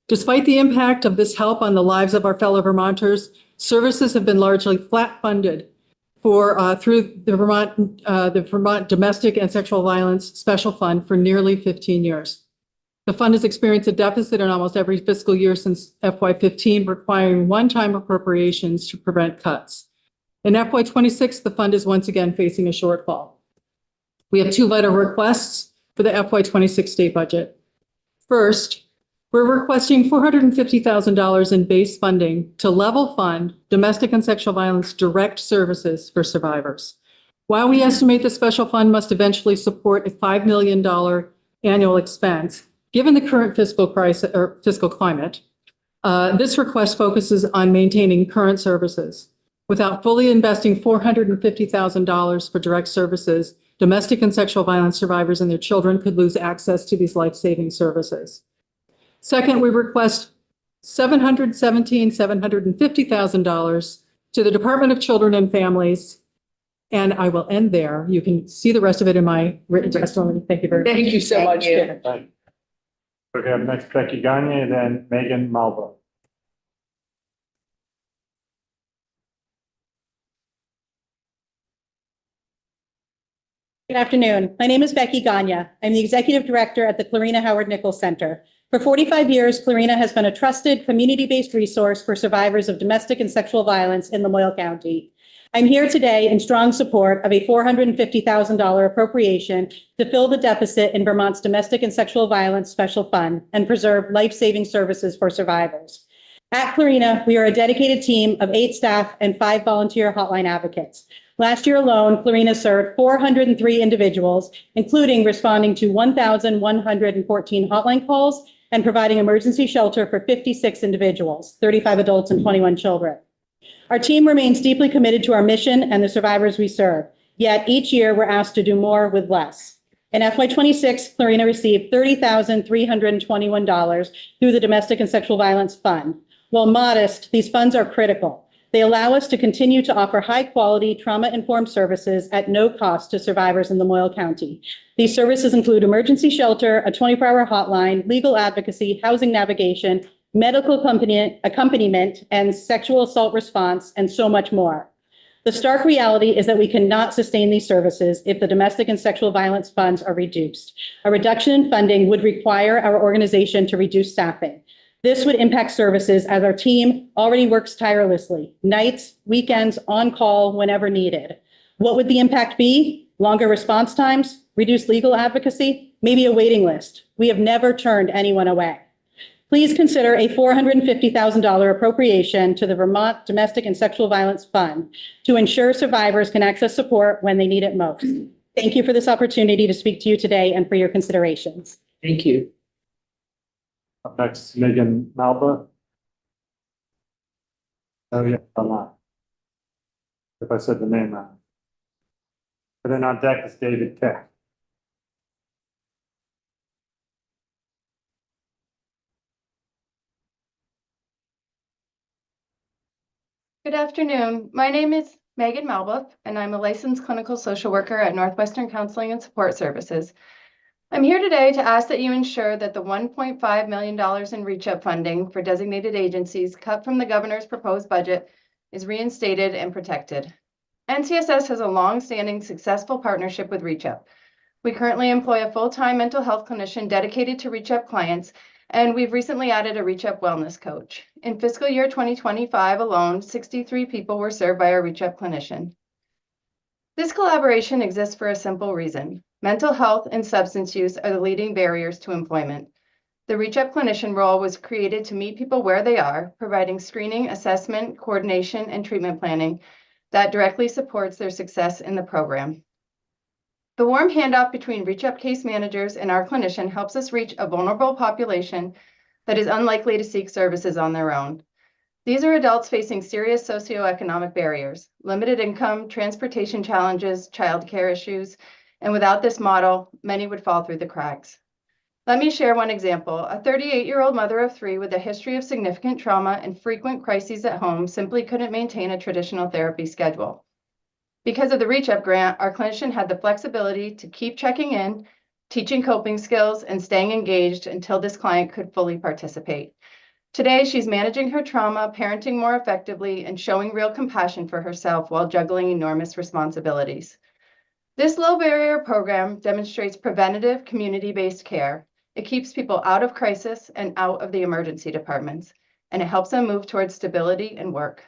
Despite the impact of this help on the lives of our fellow Vermonters, services have been largely flat funded through the Vermont Domestic and Sexual Violence Special Fund for nearly 15 years. The fund has experienced a deficit in almost every fiscal year since FY15, requiring one-time appropriations to prevent cuts. In FY26, the fund is once again facing a shortfall. We have two vital requests for the FY26 state budget. First, we're requesting $450,000 in base funding to level fund domestic and sexual violence direct services for survivors. While we estimate the special fund must eventually support a $5 million annual expense, given the current fiscal climate, this request focuses on maintaining current services. Without fully investing $450,000 for direct services, domestic and sexual violence survivors and their children could lose access to these life-saving services. Second, we request $750,000 to the Department of Children and Families. And I will end there. You can see the rest of it in my written testimony. Thank you very much. Thank you so much, Karen. Right. We have next Becky Gagne and then Megan Malba. Good afternoon. My name is Becky Gagne. I'm the executive director at the Clarina Howard Nichols Center. For 45 years, Clarina has been a trusted community-based resource for survivors of domestic and sexual violence in Lamoille County. I'm here today in strong support of a $450,000 appropriation to fill the deficit in Vermont's Domestic and Sexual Violence Special Fund and preserve life-saving services for survivors. At Clarina, we are a dedicated team of 8 staff and 5 volunteer hotline advocates. Last year alone, Clarina served 403 individuals, including responding to 1,114 hotline calls and providing emergency shelter for 56 individuals, 35 adults and 21 children. Our team remains deeply committed to our mission and the survivors we serve, yet each year we're asked to do more with less. In FY26, Clarina received $30,321 through the Domestic and Sexual Violence Fund. While modest, these funds are critical. They allow us to continue to offer high-quality, trauma-informed services at no cost to survivors in Lamoille County. These services include emergency shelter, a 24-hour hotline, legal advocacy, housing navigation, medical accompaniment, and sexual assault response, and so much more. The stark reality is that we cannot sustain these services if the domestic and sexual violence funds are reduced. A reduction in funding would require our organization to reduce staffing. This would impact services as our team already works tirelessly, nights, weekends, on call whenever needed. What would the impact be? Longer response times, reduced legal advocacy, maybe a waiting list. We have never turned anyone away. Please consider a $450,000 appropriation to the Vermont Domestic and Sexual Violence Fund to ensure survivors can access support when they need it most. Thank you for this opportunity to speak to you today and for your considerations. Thank you. Up next, Megan Malba. Oh, yeah, I'm not. If I said the name wrong. And then on deck is David Keck. Good afternoon. My name is Megan Malbuff, and I'm a licensed clinical social worker at Northwestern Counseling and Support Services. I'm here today to ask that you ensure that the $1.5 million in reach-up funding for designated agencies cut from the governor's proposed budget is reinstated and protected. NCSS has a long-standing successful partnership with reach-up. We currently employ a full-time mental health clinician dedicated to reach-up clients, and we've recently added a reach-up wellness coach. In fiscal year 2025 alone, 63 people were served by our reach-up clinician. This collaboration exists for a simple reason. Mental health and substance use are the leading barriers to employment. The reach-up clinician role was created to meet people where they are, providing screening, assessment, coordination, and treatment planning that directly supports their success in the program. The warm handoff between reach-up case managers and our clinician helps us reach a vulnerable population that is unlikely to seek services on their own. These are adults facing serious socioeconomic barriers, limited income, transportation challenges, childcare issues, and without this model, many would fall through the cracks. Let me share one example. A 38-year-old mother of 3 with a history of significant trauma and frequent crises at home simply couldn't maintain a traditional therapy schedule. Because of the Reach Up grant, our clinician had the flexibility to keep checking in, teaching coping skills, and staying engaged until this client could fully participate. Today, she's managing her trauma, parenting more effectively, and showing real compassion for herself while juggling enormous responsibilities. This low barrier program demonstrates preventative, community-based care. It keeps people out of crisis and out of the emergency departments, and it helps them move towards stability and work.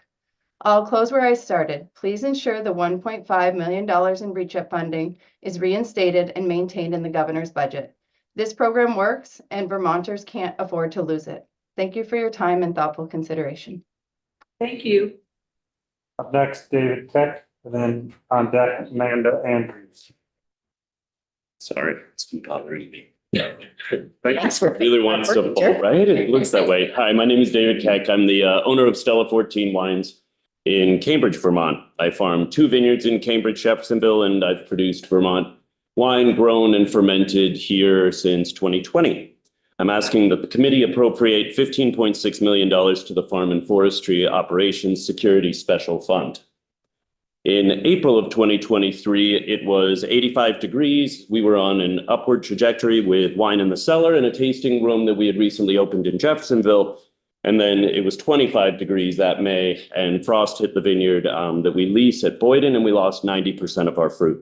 I'll close where I started. Please ensure the $1.5 million in reach-up funding is reinstated and maintained in the governor's budget. This program works, and Vermonters can't afford to lose it. Thank you for your time and thoughtful consideration. Thank you. Up next, David Keck, and then on deck, Amanda Andrews. Sorry, it's been bothering me. Really wants to fall, right? It looks that way. Hi, my name is David Keck. I'm the owner of Stella 14 Wines in Cambridge, Vermont. I farm 2 vineyards in Cambridge, Jeffersonville, and I've produced Vermont wine grown and fermented here since 2020. I'm asking that the committee appropriate $15.6 million to the Farm and Forestry Operations Security Special Fund. In April of 2023, it was 85 degrees. We were on an upward trajectory with wine in the cellar and a tasting room that we had recently opened in Jeffersonville. And then it was 25 degrees that May, and frost hit the vineyard that we lease at Boyden, and we lost 90% of our fruit.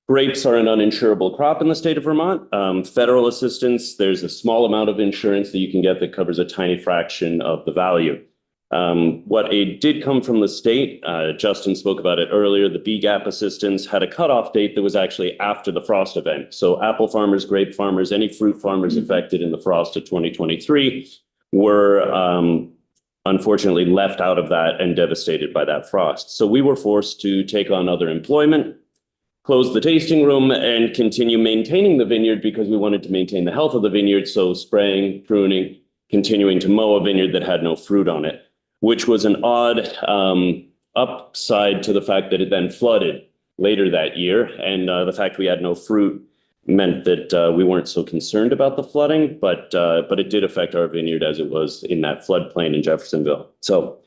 Grapes are an uninsurable crop in the state of Vermont. Federal assistance, there's a small amount of insurance that you can get that covers a tiny fraction of the value. What aid did come from the state, Justin spoke about it earlier, the BGAP assistance had a cutoff date that was actually after the frost event. So apple farmers, grape farmers, any fruit farmers affected in the frost of 2023 were unfortunately left out of that and devastated by that frost. So we were forced to take on other employment, close the tasting room, and continue maintaining the vineyard because we wanted to maintain the health of the vineyard. So spraying, pruning, continuing to mow a vineyard that had no fruit on it, which was an odd upside to the fact that it then flooded later that year. And the fact we had no fruit meant that we weren't so concerned about the flooding, but it did affect our vineyard as it was in that floodplain in Jeffersonville. So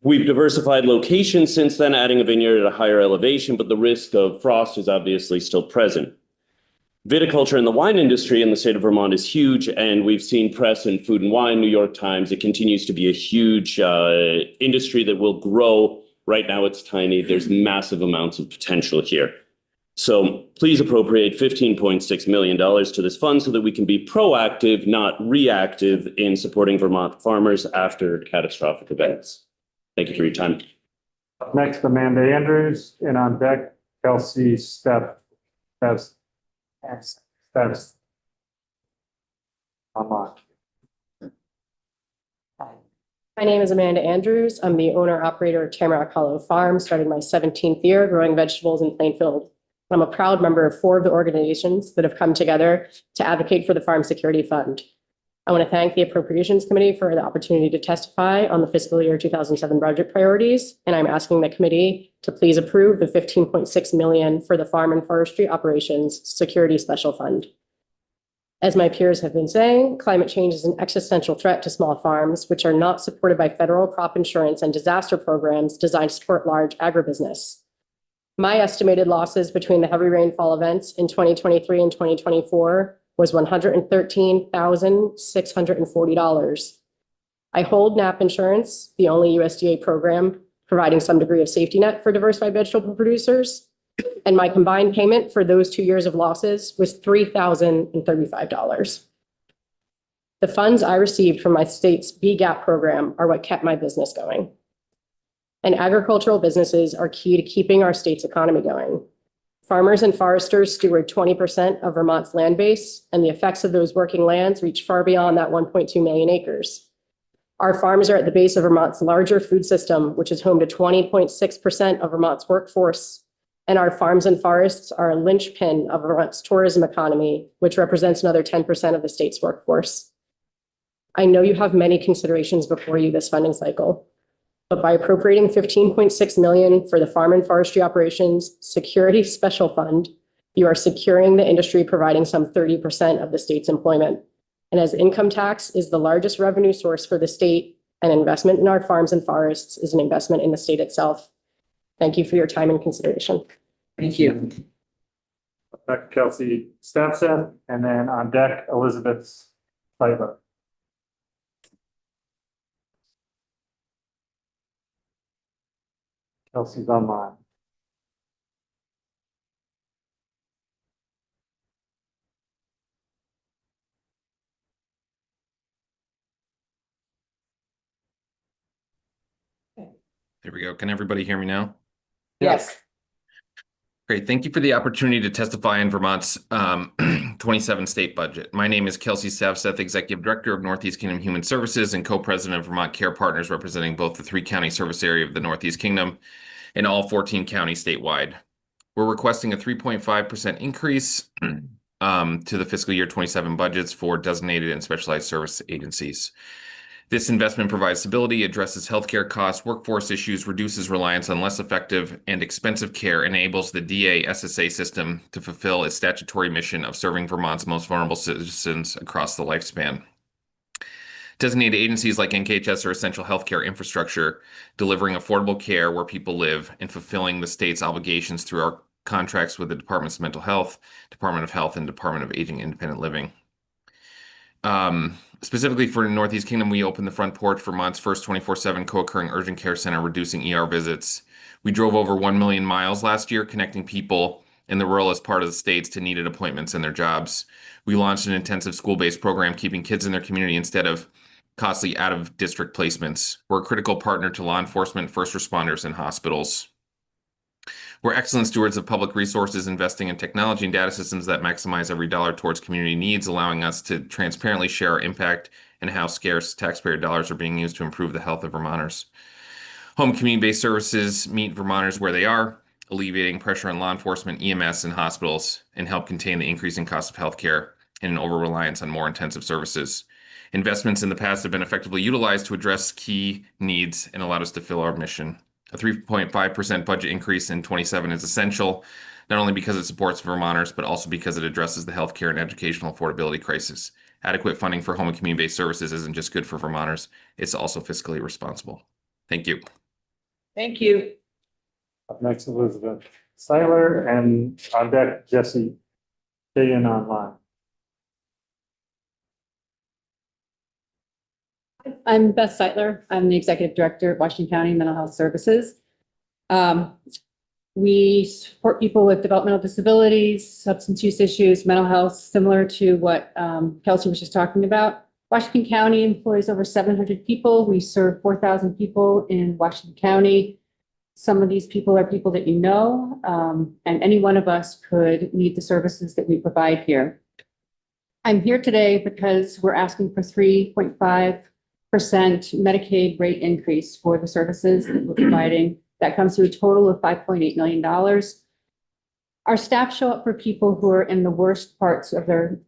we've diversified locations since then, adding a vineyard at a higher elevation, but the risk of frost is obviously still present. Viticulture in the wine industry in the state of Vermont is huge, and we've seen press in Food and Wine, New York Times. It continues to be a huge industry that will grow. Right now it's tiny. There's massive amounts of potential here. So please appropriate $15.6 million to this fund so that we can be proactive, not reactive, in supporting Vermont farmers after catastrophic events. Thank you for your time. Up next, Amanda Andrews, and on deck, Kelsey Steps. My name is Amanda Andrews. I'm the owner-operator of Tamarack Hollow Farm, starting my 17th year growing vegetables in Plainfield. I'm a proud member of 4 of the organizations that have come together to advocate for the Farm Security Fund. I want to thank the Appropriations Committee for the opportunity to testify on the fiscal year 2007 budget priorities, and I'm asking the committee to please approve the $15.6 million for the Farm and Forestry Operations Security Special Fund. As my peers have been saying, climate change is an existential threat to small farms, which are not supported by federal crop insurance and disaster programs designed to support large agribusiness. My estimated losses between the heavy rainfall events in 2023 and 2024 was $113,640. I hold NAP insurance, the only USDA program providing some degree of safety net for diversified vegetable producers. And my combined payment for those 2 years of losses was $3,035. The funds I received from my state's BGAP program are what kept my business going. And agricultural businesses are key to keeping our state's economy going. Farmers and foresters steward 20% of Vermont's land base, and the effects of those working lands reach far beyond that 1.2 million acres. Our farms are at the base of Vermont's larger food system, which is home to 20.6% of Vermont's workforce. And our farms and forests are a linchpin of Vermont's tourism economy, which represents another 10% of the state's workforce. I know you have many considerations before you this funding cycle, but by appropriating $15.6 million for the Farm and Forestry Operations Security Special Fund, you are securing the industry providing some 30% of the state's employment. And as income tax is the largest revenue source for the state, an investment in our farms and forests is an investment in the state itself. Thank you for your time and consideration. Thank you. Dr. Kelsey Stanseth, and then on deck, Elizabeth Piper. Kelsey's online. There we go. Can everybody hear me now? Yes. Great. Thank you for the opportunity to testify in Vermont's 27 state budget. My name is Kelsey Stanseth, Executive Director of Northeast Kingdom Human Services and Co-President of Vermont Care Partners, representing both the 3-county service area of the Northeast Kingdom and all 14 counties statewide. We're requesting a 3.5% increase to the fiscal year 27 budgets for designated and specialized service agencies. This investment provides stability, addresses healthcare costs, workforce issues, reduces reliance on less effective and expensive care, enables the DA-SSA system to fulfill its statutory mission of serving Vermont's most vulnerable citizens across the lifespan. Designated agencies like NKHS are essential healthcare infrastructure, delivering affordable care where people live and fulfilling the state's obligations through our contracts with the Departments of Mental Health, Department of Health, and Department of Aging and Independent Living. Specifically for Northeast Kingdom, we opened the front porch for Vermont's first 24/7 co-occurring urgent care center, reducing ER visits. We drove over 1 million miles last year, connecting people in the ruralest part of the states to needed appointments and their jobs. We launched an intensive school-based program, keeping kids in their community instead of costly out-of-district placements. We're a critical partner to law enforcement, first responders, and hospitals. We're excellent stewards of public resources, investing in technology and data systems that maximize every dollar towards community needs, allowing us to transparently share our impact and how scarce taxpayer dollars are being used to improve the health of Vermonters. Home community-based services meet Vermonters where they are, alleviating pressure on law enforcement, EMS, and hospitals, and help contain the increasing cost of healthcare and an over-reliance on more intensive services. Investments in the past have been effectively utilized to address key needs and allowed us to fill our mission. A 3.5% budget increase in 27 is essential, not only because it supports Vermonters, but also because it addresses the healthcare and educational affordability crisis. Adequate funding for home and community-based services isn't just good for Vermonters, it's also fiscally responsible. Thank you. Thank you. Up next, Elizabeth Seiler, and on deck, Jesse Dayan online. I'm Beth Seitler. I'm the Executive Director of Washington County Mental Health Services. We support people with developmental disabilities, substance use issues, mental health, similar to what Kelsey was just talking about. Washington County employs over 700 people. We serve 4,000 people in Washington County. Some of these people are people that you know, and any one of us could need the services that we provide here. I'm here today because we're asking for 3.5% Medicaid rate increase for the services that we're providing. That comes to a total of $5.8 million. Our staff show up for people who are in the worst parts of their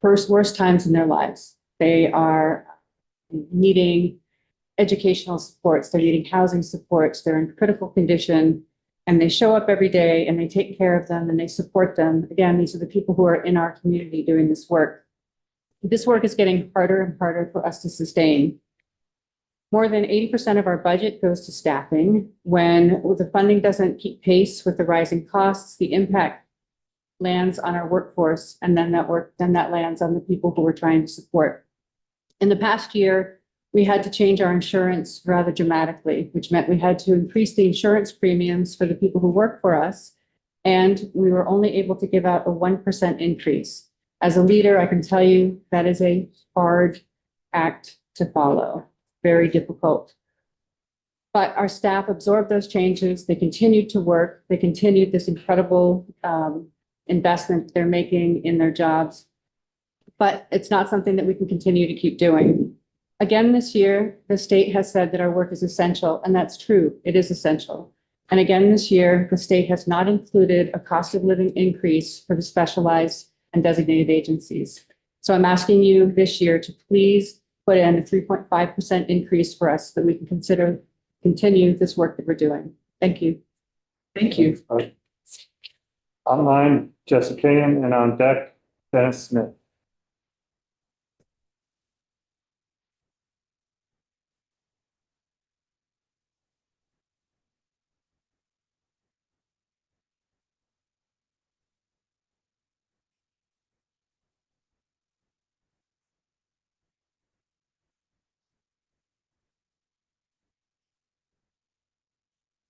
worst times in their lives. They are needing educational supports, they're needing housing supports, they're in critical condition, and they show up every day and they take care of them and they support them. Again, these are the people who are in our community doing this work. This work is getting harder and harder for us to sustain. More than 80% of our budget goes to staffing. When the funding doesn't keep pace with the rising costs, the impact lands on our workforce, and then that lands on the people who we're trying to support. In the past year, we had to change our insurance rather dramatically, which meant we had to increase the insurance premiums for the people who work for us, and we were only able to give out a 1% increase. As a leader, I can tell you that is a hard act to follow, very difficult. But our staff absorbed those changes. They continued to work. They continued this incredible investment they're making in their jobs. But it's not something that we can continue to keep doing. Again, this year, the state has said that our work is essential, and that's true. It is essential. And again, this year, the state has not included a cost of living increase for the specialized and designated agencies. So I'm asking you this year to please put in a 3.5% increase for us so that we can continue this work that we're doing. Thank you. Thank you. Online, Jessica Kayan, and on deck, Dennis Smith.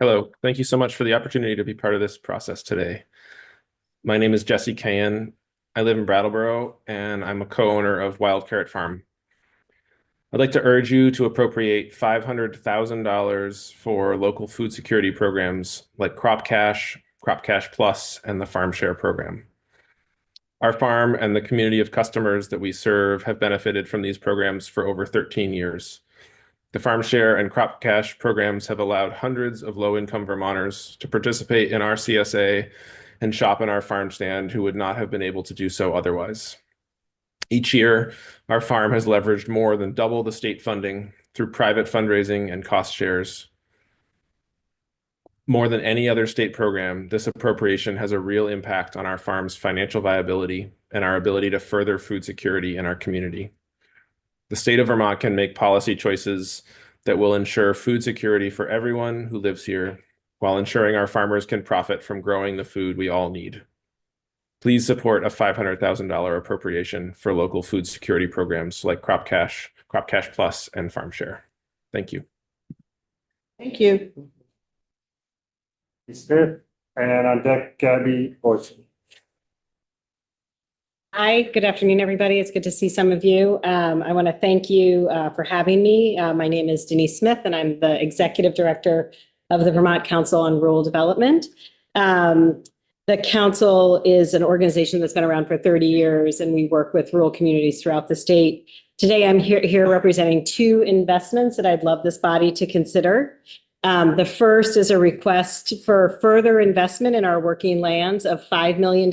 Hello, thank you so much for the opportunity to be part of this process today. My name is Jesse Kayan. I live in Brattleboro, and I'm a co-owner of Wild Carrot Farm. I'd like to urge you to appropriate $500,000 for local food security programs like Crop Cash Plus, and the Farm Share program. Our farm and the community of customers that we serve have benefited from these programs for over 13 years. The Farm Share and Crop Cash programs have allowed hundreds of low-income Vermonters to participate in our CSA and shop in our farm stand who would not have been able to do so otherwise. Each year, our farm has leveraged more than double the state funding through private fundraising and cost shares. More than any other state program, this appropriation has a real impact on our farm's financial viability and our ability to further food security in our community. The state of Vermont can make policy choices that will ensure food security for everyone who lives here, while ensuring our farmers can profit from growing the food we all need. Please support a $500,000 appropriation for local food security programs like Crop Cash Plus, and Farm Share. Thank you. Thank you. Smith, and on deck, Gabby Orson. Hi, good afternoon, everybody. It's good to see some of you. I want to thank you for having me. My name is Denise Smith, and I'm the Executive Director of the Vermont Council on Rural Development. The council is an organization that's been around for 30 years, and we work with rural communities throughout the state. Today, I'm here representing two investments that I'd love this body to consider. The first is a request for further investment in our working lands of $5 million.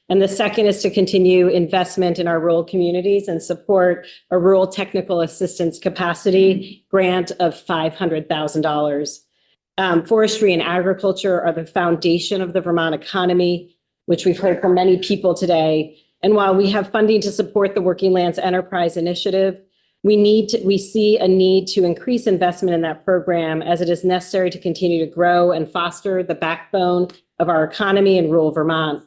And the second is to continue investment in our rural communities and support a rural technical assistance capacity grant of $500,000. Forestry and agriculture are the foundation of the Vermont economy, which we've heard from many people today. And while we have funding to support the Working Lands Enterprise Initiative, we see a need to increase investment in that program as it is necessary to continue to grow and foster the backbone of our economy in rural Vermont.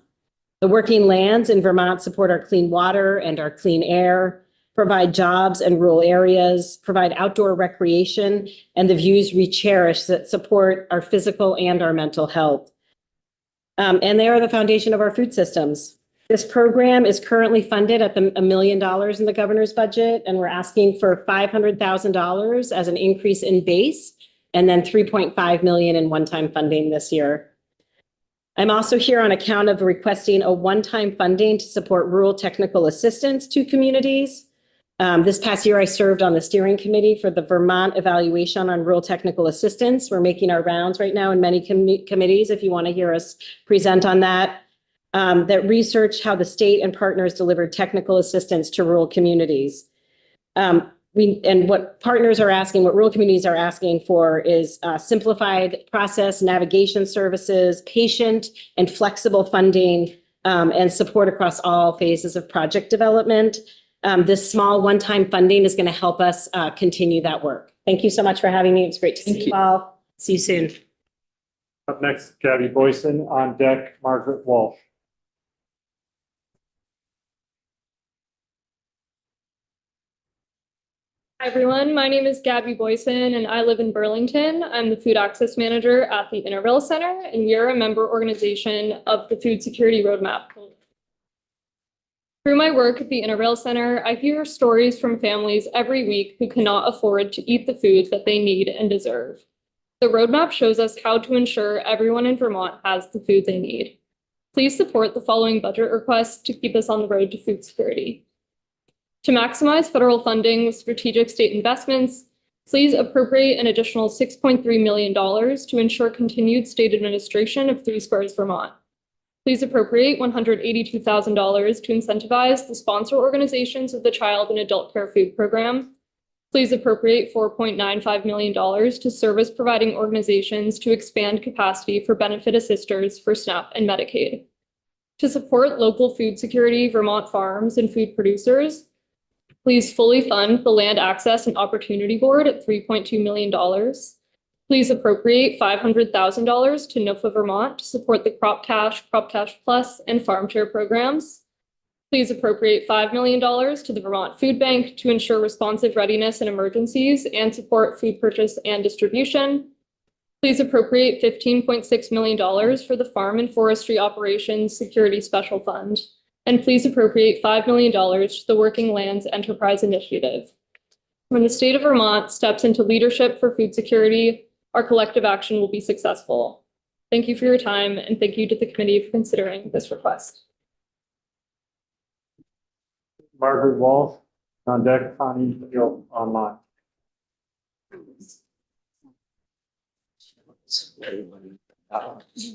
The working lands in Vermont support our clean water and our clean air, provide jobs in rural areas, provide outdoor recreation, and the views we cherish that support our physical and our mental health. And they are the foundation of our food systems. This program is currently funded at $1 million in the governor's budget, and we're asking for $500,000 as an increase in base, and then $3.5 million in one-time funding this year. I'm also here on account of requesting a one-time funding to support rural technical assistance to communities. This past year, I served on the steering committee for the Vermont Evaluation on Rural Technical Assistance. We're making our rounds right now in many committees, if you want to hear us present on that, that research how the state and partners delivered technical assistance to rural communities. And what partners are asking, what rural communities are asking for is simplified process, navigation services, patient and flexible funding, and support across all phases of project development. This small one-time funding is going to help us continue that work. Thank you so much for having me. It's great to see you all. See you soon. Up next, Gabby Boyson. On deck, Margaret Walsh. Hi, everyone. My name is Gabby Boyson, and I live in Burlington. I'm the Food Access Manager at the Interville Center, and we are a member organization of the Food Security Roadmap. Through my work at the Interville Center, I hear stories from families every week who cannot afford to eat the food that they need and deserve. The roadmap shows us how to ensure everyone in Vermont has the food they need. Please support the following budget requests to keep us on the road to food security. To maximize federal funding with strategic state investments, please appropriate an additional $6.3 million to ensure continued state administration of 3 Squares Vermont. Please appropriate $182,000 to incentivize the sponsor organizations of the Child and Adult Care Food Program. Please appropriate $4.95 million to service providing organizations to expand capacity for benefit assisters for SNAP and Medicaid. To support local food security, Vermont farms and food producers, please fully fund the Land Access and Opportunity Board at $3.2 million. Please appropriate $500,000 to NOFA Vermont to support the Crop Cash Plus, and Farm Share programs. Please appropriate $5 million to the Vermont Food Bank to ensure responsive readiness in emergencies and support food purchase and distribution. Please appropriate $15.6 million for the Farm and Forestry Operations Security Special Fund. And please appropriate $5 million to the Working Lands Enterprise Initiative. When the state of Vermont steps into leadership for food security, our collective action will be successful. Thank you for your time, and thank you to the committee for considering this request. Margaret Walsh. On deck, Connie Beal online.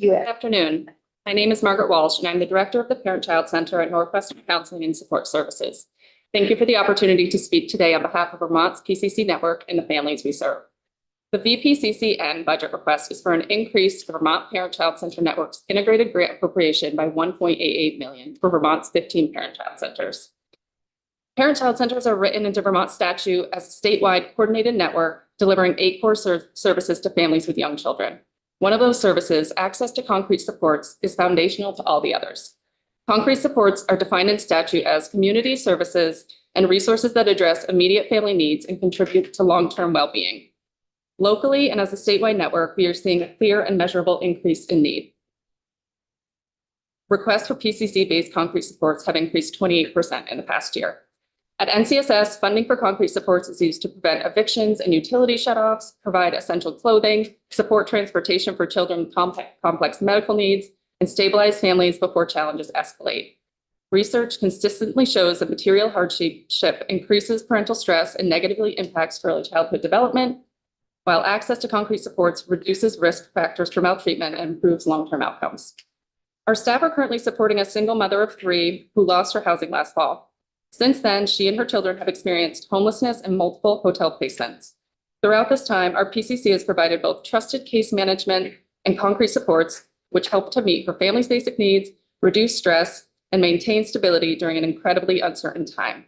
Good afternoon. My name is Margaret Walsh, and I'm the Director of the Parent-Child Center at Northwestern Counseling and Support Services. Thank you for the opportunity to speak today on behalf of Vermont's PCC network and the families we serve. The VPCCN budget request is for an increase to Vermont Parent-Child Center Network's integrated grant appropriation by $1.88 million for Vermont's 15 parent-child centers. Parent-child centers are written into Vermont statute as a statewide coordinated network delivering 8 core services to families with young children. One of those services, access to concrete supports, is foundational to all the others. Concrete supports are defined in statute as community services and resources that address immediate family needs and contribute to long-term well-being. Locally and as a statewide network, we are seeing a clear and measurable increase in need. Requests for PCC-based concrete supports have increased 28% in the past year. At NCSS, funding for concrete supports is used to prevent evictions and utility shutoffs, provide essential clothing, support transportation for children with complex medical needs, and stabilize families before challenges escalate. Research consistently shows that material hardship increases parental stress and negatively impacts early childhood development, while access to concrete supports reduces risk factors for maltreatment and improves long-term outcomes. Our staff are currently supporting a single mother of 3 who lost her housing last fall. Since then, she and her children have experienced homelessness and multiple hotel placements. Throughout this time, our PCC has provided both trusted case management and concrete supports, which help to meet her family's basic needs, reduce stress, and maintain stability during an incredibly uncertain time.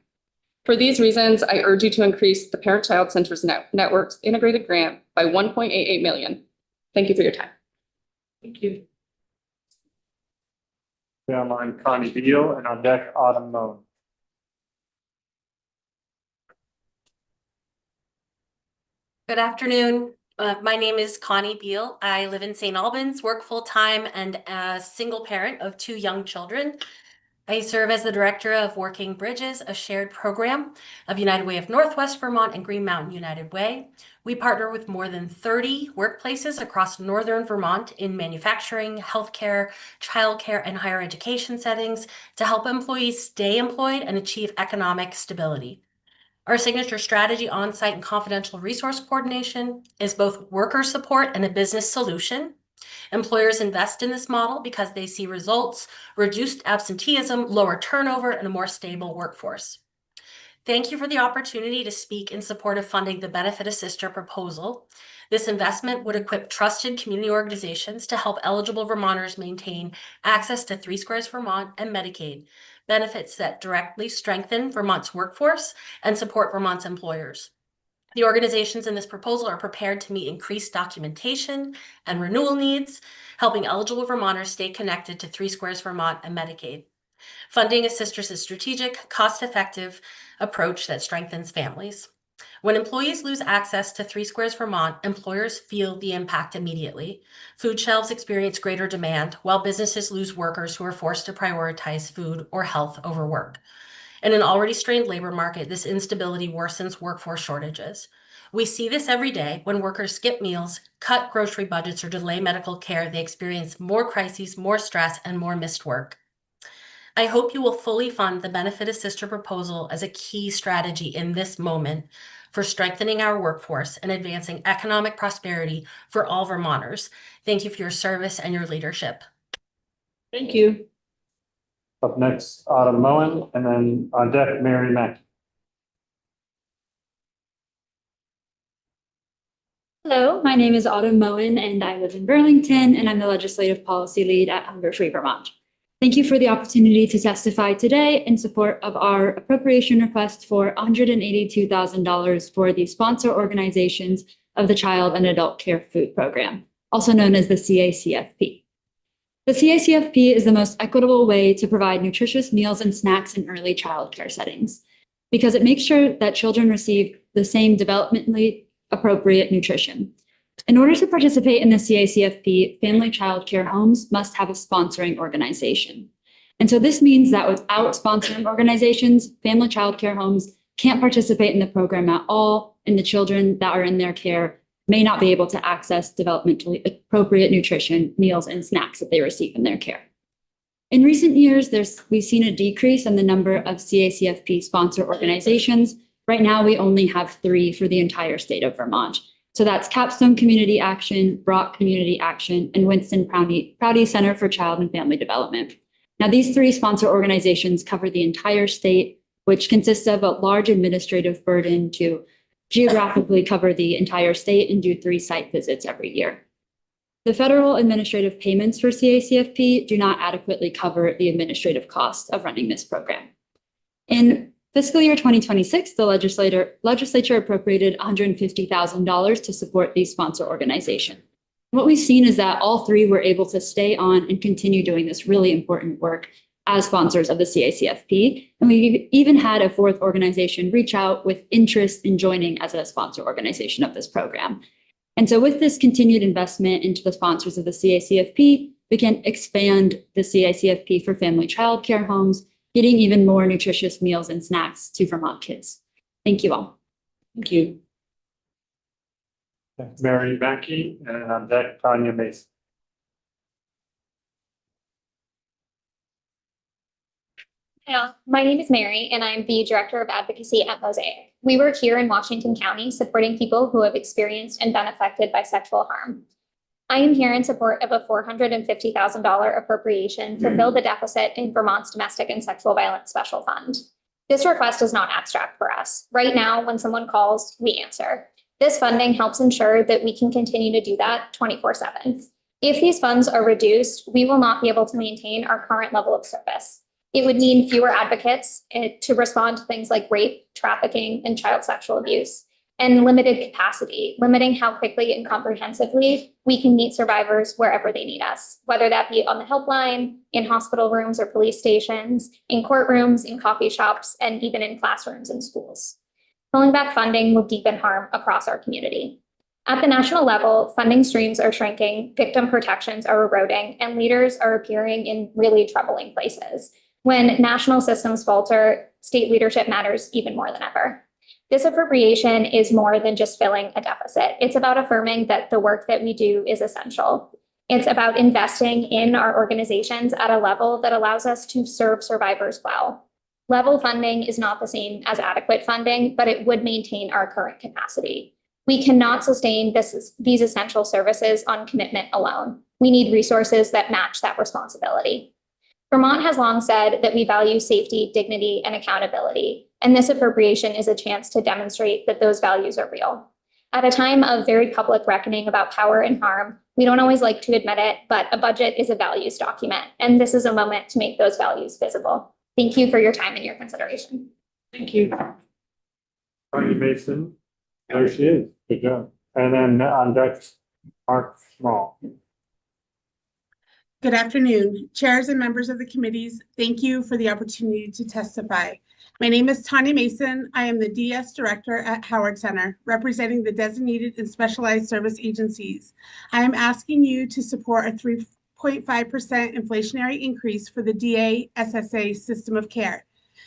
For these reasons, I urge you to increase the Parent-Child Centers Network's integrated grant by $1.88 million. Thank you for your time. Thank you. Online, Connie Beal, and on deck, Autumn Moan. Good afternoon. My name is Connie Beal. I live in St. Albans, work full-time, and a single parent of 2 young children. I serve as the Director of Working Bridges, a shared program of United Way of Northwest Vermont and Green Mountain United Way. We partner with more than 30 workplaces across northern Vermont in manufacturing, healthcare, childcare, and higher education settings to help employees stay employed and achieve economic stability. Our signature strategy, on-site and confidential resource coordination, is both worker support and a business solution. Employers invest in this model because they see results, reduced absenteeism, lower turnover, and a more stable workforce. Thank you for the opportunity to speak in support of funding the Benefit Assister proposal. This investment would equip trusted community organizations to help eligible Vermonters maintain access to 3 Squares Vermont and Medicaid. benefits that directly strengthen Vermont's workforce and support Vermont's employers. The organizations in this proposal are prepared to meet increased documentation and renewal needs, helping eligible Vermonters stay connected to Three Squares Vermont and Medicaid. Funding assists is a strategic, cost-effective approach that strengthens families. When employees lose access to Three Squares Vermont, employers feel the impact immediately. Food shelves experience greater demand, while businesses lose workers who are forced to prioritize food or health over work. In an already strained labor market, this instability worsens workforce shortages. We see this every day. When workers skip meals, cut grocery budgets, or delay medical care, they experience more crises, more stress, and more missed work. I hope you will fully fund the benefit assister proposal as a key strategy in this moment for strengthening our workforce and advancing economic prosperity for all Vermonters. Thank you for your service and your leadership. Thank you. Up next, Autumn Moen, and then on deck, Mary Mack. Hello, my name is Autumn Moen and I live in Burlington and I'm the Legislative Policy Lead at Hunger Free Vermont. Thank you for the opportunity to testify today in support of our appropriation request for $182,000 for the sponsor organizations of the Child and Adult Care Food Program, also known as the CACFP. The CACFP is the most equitable way to provide nutritious meals and snacks in early childcare settings because it makes sure that children receive the same developmentally appropriate nutrition. In order to participate in the CACFP, family child care homes must have a sponsoring organization. And so this means that without sponsoring organizations, family child care homes can't participate in the program at all, and the children that are in their care may not be able to access developmentally appropriate nutrition, meals, and snacks that they receive in their care. In recent years, we've seen a decrease in the number of CACFP sponsor organizations. Right now, we only have 3 for the entire state of Vermont. So that's Capstone Community Action, Brock Community Action, and Winston Prouty Center for Child and Family Development. Now, these 3 sponsor organizations cover the entire state, which consists of a large administrative burden to geographically cover the entire state and do 3 site visits every year. The federal administrative payments for CACFP do not adequately cover the administrative costs of running this program. In fiscal year 2026, the legislature appropriated $150,000 to support these sponsor organizations. What we've seen is that all 3 were able to stay on and continue doing this really important work as sponsors of the CACFP. And we even had a 4th organization reach out with interest in joining as a sponsor organization of this program. And so with this continued investment into the sponsors of the CACFP, we can expand the CACFP for family child care homes, getting even more nutritious meals and snacks to Vermont kids. Thank you all. Thank you. Mary Mackey, and on deck, Tanya Mason. Yeah, my name is Mary, and I'm the Director of Advocacy at Mosaic. We work here in Washington County supporting people who have experienced and been affected by sexual harm. I am here in support of a $450,000 appropriation to fill the deficit in Vermont's Domestic and Sexual Violence Special Fund. This request is not abstract for us. Right now, when someone calls, we answer. This funding helps ensure that we can continue to do that 24/7. If these funds are reduced, we will not be able to maintain our current level of service. It would mean fewer advocates to respond to things like rape, trafficking, and child sexual abuse, and limited capacity, limiting how quickly and comprehensively we can meet survivors wherever they need us, whether that be on the helpline, in hospital rooms or police stations, in courtrooms, in coffee shops, and even in classrooms and schools. Pulling back funding will deepen harm across our community. At the national level, funding streams are shrinking, victim protections are eroding, and leaders are appearing in really troubling places. When national systems falter, state leadership matters even more than ever. This appropriation is more than just filling a deficit. It's about affirming that the work that we do is essential. It's about investing in our organizations at a level that allows us to serve survivors well. Level funding is not the same as adequate funding, but it would maintain our current capacity. We cannot sustain these essential services on commitment alone. We need resources that match that responsibility. Vermont has long said that we value safety, dignity, and accountability, and this appropriation is a chance to demonstrate that those values are real. At a time of very public reckoning about power and harm, we don't always like to admit it, but a budget is a values document, and this is a moment to make those values visible. Thank you for your time and your consideration. Thank you. Connie Mason, there she is, good job. And then on deck, Mark Small. Good afternoon, chairs and members of the committees. Thank you for the opportunity to testify. My name is Tanya Mason. I am the DS Director at Howard Center, representing the designated and specialized service agencies. I am asking you to support a 3.5% inflationary increase for the DA SSA system of care.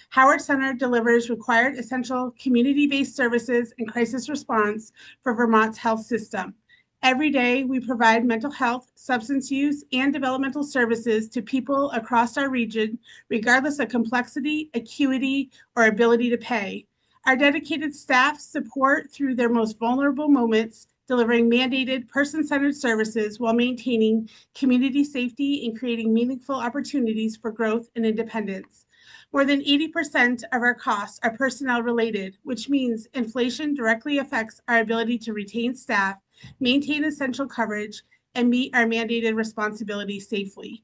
Howard Center delivers required essential community-based services and crisis response for Vermont's health system. Every day, we provide mental health, substance use, and developmental services to people across our region, regardless of complexity, acuity, or ability to pay. Our dedicated staff support through their most vulnerable moments, delivering mandated, person-centered services while maintaining community safety and creating meaningful opportunities for growth and independence. More than 80% of our costs are personnel related, which means inflation directly affects our ability to retain staff, maintain essential coverage, and meet our mandated responsibilities safely.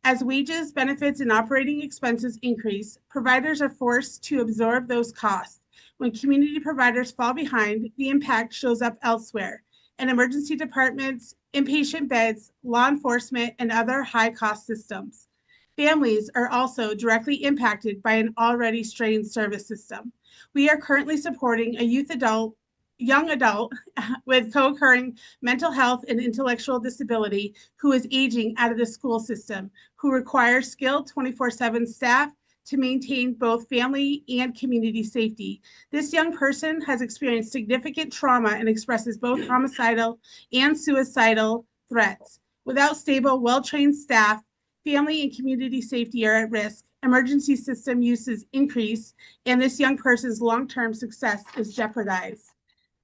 As wages, benefits, and operating expenses increase, providers are forced to absorb those costs. When community providers fall behind, the impact shows up elsewhere in emergency departments, inpatient beds, law enforcement, and other high-cost systems. Families are also directly impacted by an already strained service system. We are currently supporting a young adult with co-occurring mental health and intellectual disability who is aging out of the school system, who requires skilled 24/7 staff to maintain both family and community safety. This young person has experienced significant trauma and expresses both homicidal and suicidal threats. Without stable, well-trained staff, family and community safety are at risk, emergency system uses increase, and this young person's long-term success is jeopardized.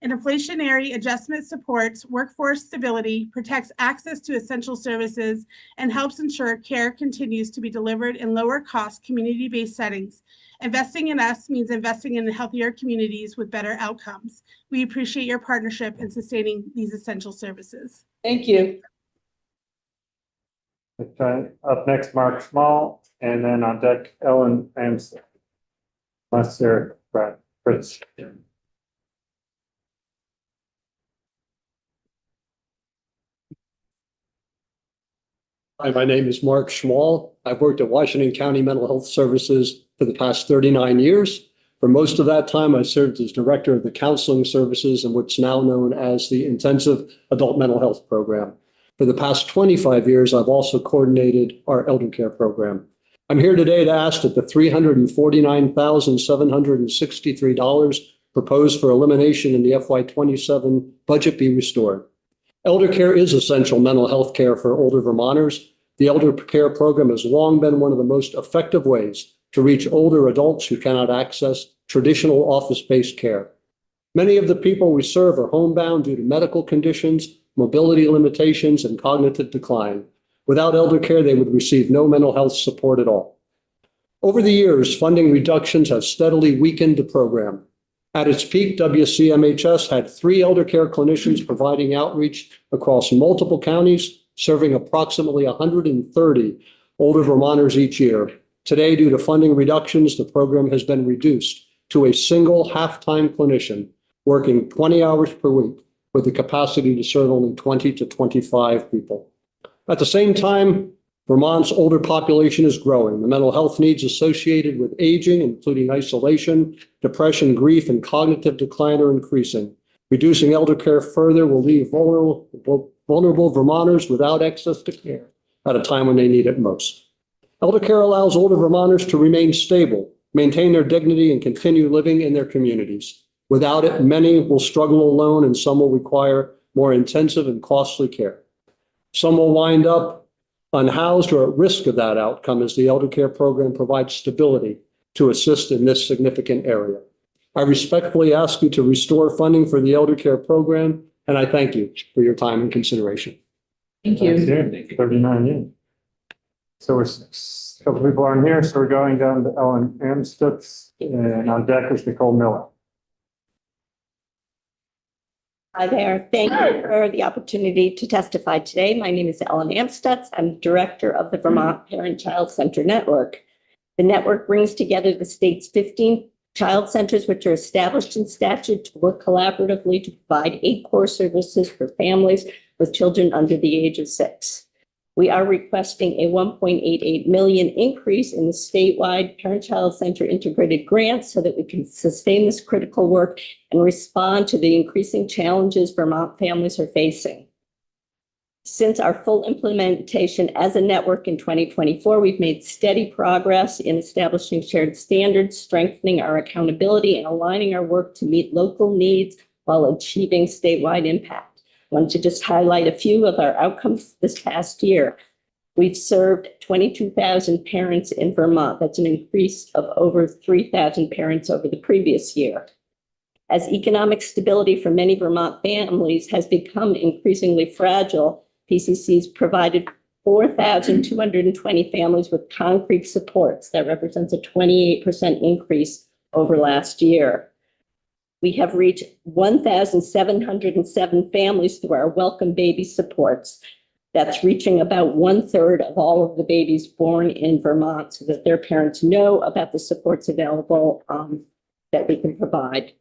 An inflationary adjustment supports workforce stability, protects access to essential services, and helps ensure care continues to be delivered in lower-cost community-based settings. Investing in us means investing in healthier communities with better outcomes. We appreciate your partnership in sustaining these essential services. Thank you. Okay, up next, Mark Small, and then on deck, Ellen Amstutz. Unless they're Fritz. Hi, my name is Mark Schmall. I've worked at Washington County Mental Health Services for the past 39 years. For most of that time, I served as director of the counseling services in what's now known as the Intensive Adult Mental Health Program. For the past 25 years, I've also coordinated our elder care program. I'm here today to ask that the $349,763 proposed for elimination in the FY27 budget be restored. Elder care is essential mental health care for older Vermonters. The elder care program has long been one of the most effective ways to reach older adults who cannot access traditional office-based care. Many of the people we serve are homebound due to medical conditions, mobility limitations, and cognitive decline. Without elder care, they would receive no mental health support at all. Over the years, funding reductions have steadily weakened the program. At its peak, WCMHS had 3 elder care clinicians providing outreach across multiple counties, serving approximately 130 older Vermonters each year. Today, due to funding reductions, the program has been reduced to a single half-time clinician working 20 hours per week with the capacity to serve only 20 to 25 people. At the same time, Vermont's older population is growing. The mental health needs associated with aging, including isolation, depression, grief, and cognitive decline are increasing. Reducing elder care further will leave vulnerable Vermonters without access to care at a time when they need it most. Elder care allows older Vermonters to remain stable, maintain their dignity, and continue living in their communities. Without it, many will struggle alone and some will require more intensive and costly care. Some will wind up unhoused or at risk of that outcome as the elder care program provides stability to assist in this significant area. I respectfully ask you to restore funding for the elder care program, and I thank you for your time and consideration. Thank you. 39 years. So we're a couple people aren't here, so we're going down to Ellen Amstutz, and on deck is Nicole Miller. Hi there. Thank you for the opportunity to testify today. My name is Ellen Amstutz. I'm director of the Vermont Parent Child Center Network. The network brings together the state's 15 child centers, which are established in statute to work collaboratively to provide 8 core services for families with children under the age of 6. We are requesting a $1.88 million increase in the statewide parent-child center integrated grant so that we can sustain this critical work and respond to the increasing challenges Vermont families are facing. Since our full implementation as a network in 2024, we've made steady progress in establishing shared standards, strengthening our accountability, and aligning our work to meet local needs while achieving statewide impact. I want to just highlight a few of our outcomes this past year. We've served 22,000 parents in Vermont. That's an increase of over 3,000 parents over the previous year. As economic stability for many Vermont families has become increasingly fragile, PCC's provided 4,220 families with concrete supports. That represents a 28% increase over last year. We have reached 1,707 families through our Welcome Baby supports. That's reaching about 1/3 of all of the babies born in Vermont so that their parents know about the supports available that we can provide.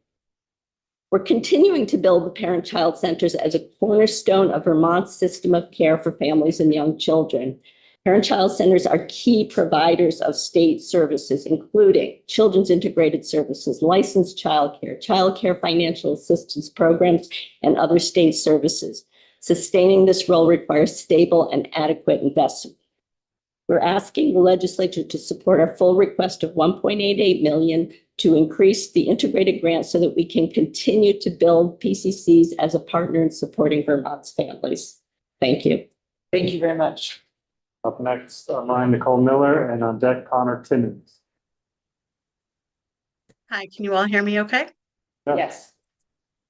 We're continuing to build the parent-child centers as a cornerstone of Vermont's system of care for families and young children. Parent-child centers are key providers of state services, including children's integrated services, licensed childcare financial assistance programs, and other state services. Sustaining this role requires stable and adequate investment. We're asking the legislature to support our full request of $1.88 million to increase the integrated grant so that we can continue to build PCCs as a partner in supporting Vermont's families. Thank you. Thank you very much. Up next, online, Nicole Miller, and on deck, Connor Timmons. Hi, can you all hear me okay? Yes.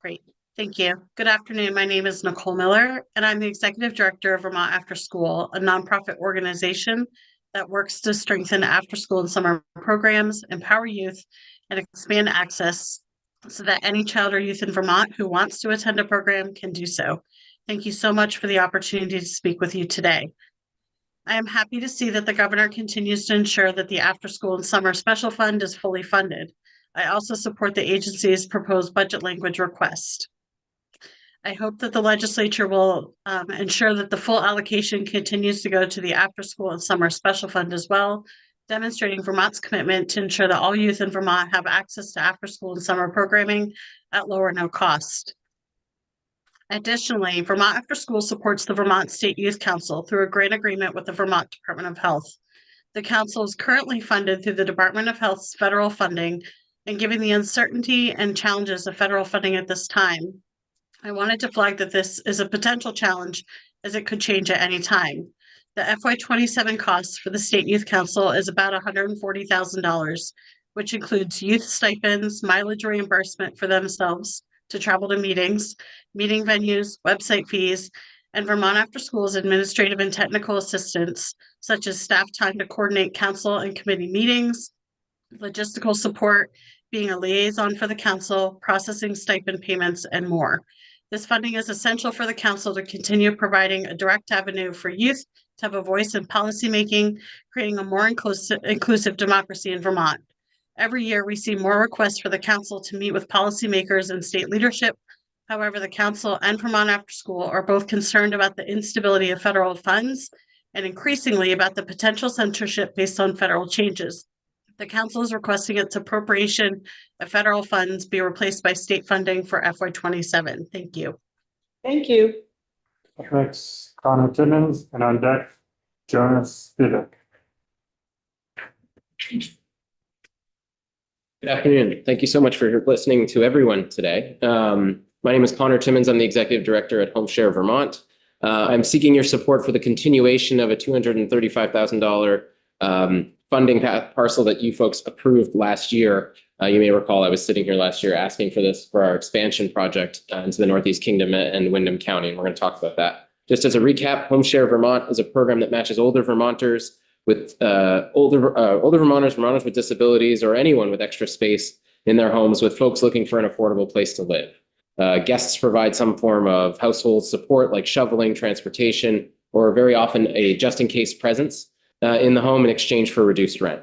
Great, thank you. Good afternoon. My name is Nicole Miller, and I'm the Executive Director of Vermont After School, a nonprofit organization that works to strengthen after-school and summer programs, empower youth, and expand access so that any child or youth in Vermont who wants to attend a program can do so. Thank you so much for the opportunity to speak with you today. I am happy to see that the governor continues to ensure that the after-school and summer special fund is fully funded. I also support the agency's proposed budget language request. I hope that the legislature will ensure that the full allocation continues to go to the after-school and summer special fund as well, demonstrating Vermont's commitment to ensure that all youth in Vermont have access to after-school and summer programming at low or no cost. Additionally, Vermont After School supports the Vermont State Youth Council through a grant agreement with the Vermont Department of Health. The council is currently funded through the Department of Health's federal funding, and given the uncertainty and challenges of federal funding at this time, I wanted to flag that this is a potential challenge as it could change at any time. The FY27 costs for the State Youth Council is about $140,000, which includes youth stipends, mileage reimbursement for themselves to travel to meetings, meeting venues, website fees, and Vermont After School's administrative and technical assistance, such as staff time to coordinate council and committee meetings, logistical support, being a liaison for the council, processing stipend payments, and more. This funding is essential for the council to continue providing a direct avenue for youth to have a voice in policymaking, creating a more inclusive democracy in Vermont. Every year, we see more requests for the council to meet with policymakers and state leadership. However, the council and Vermont After School are both concerned about the instability of federal funds and increasingly about the potential censorship based on federal changes. The council is requesting its appropriation of federal funds be replaced by state funding for FY27. Thank you. Thank you. Up next, Connor Timmons, and on deck, Jonas Spivak. Good afternoon. Thank you so much for listening to everyone today. My name is Connor Timmons. I'm the Executive Director at Home Share Vermont. I'm seeking your support for the continuation of a $235,000 funding parcel that you folks approved last year. You may recall I was sitting here last year asking for this for our expansion project into the Northeast Kingdom and Windham County, and we're going to talk about that. Just as a recap, Home Share Vermont is a program that matches older Vermonters with older Vermonters with disabilities, or anyone with extra space in their homes with folks looking for an affordable place to live. Guests provide some form of household support like shoveling, transportation, or very often a just-in-case presence in the home in exchange for reduced rent.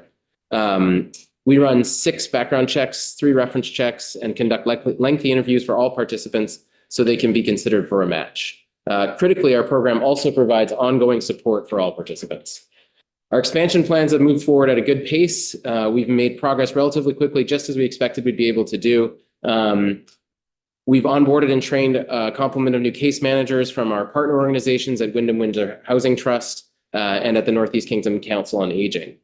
We run 6 background checks, 3 reference checks, and conduct lengthy interviews for all participants so they can be considered for a match. Critically, our program also provides ongoing support for all participants. Our expansion plans have moved forward at a good pace. We've made progress relatively quickly, just as we expected we'd be able to do. We've onboarded and trained a complement of new case managers from our partner organizations at Wyndham Windsor Housing Trust and at the Northeast Kingdom Council on Aging.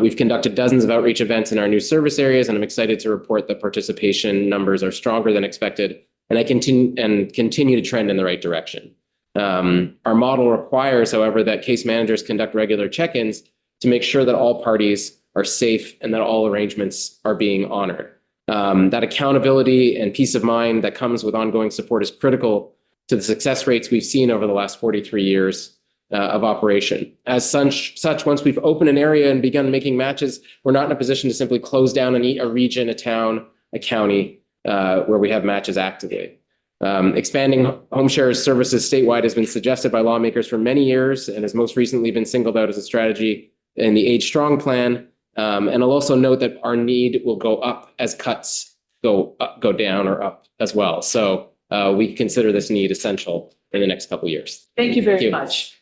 We've conducted dozens of outreach events in our new service areas, and I'm excited to report that participation numbers are stronger than expected, and continue to trend in the right direction. Our model requires, however, that case managers conduct regular check-ins to make sure that all parties are safe and that all arrangements are being honored. That accountability and peace of mind that comes with ongoing support is critical to the success rates we've seen over the last 43 years of operation. As such, once we've opened an area and begun making matches, we're not in a position to simply close down a region, a town, a county where we have matches actively. Expanding home share services statewide has been suggested by lawmakers for many years and has most recently been singled out as a strategy in the Age Strong plan. And I'll also note that our need will go up as cuts go down or up as well. So we consider this need essential in the next couple of years. Thank you very much.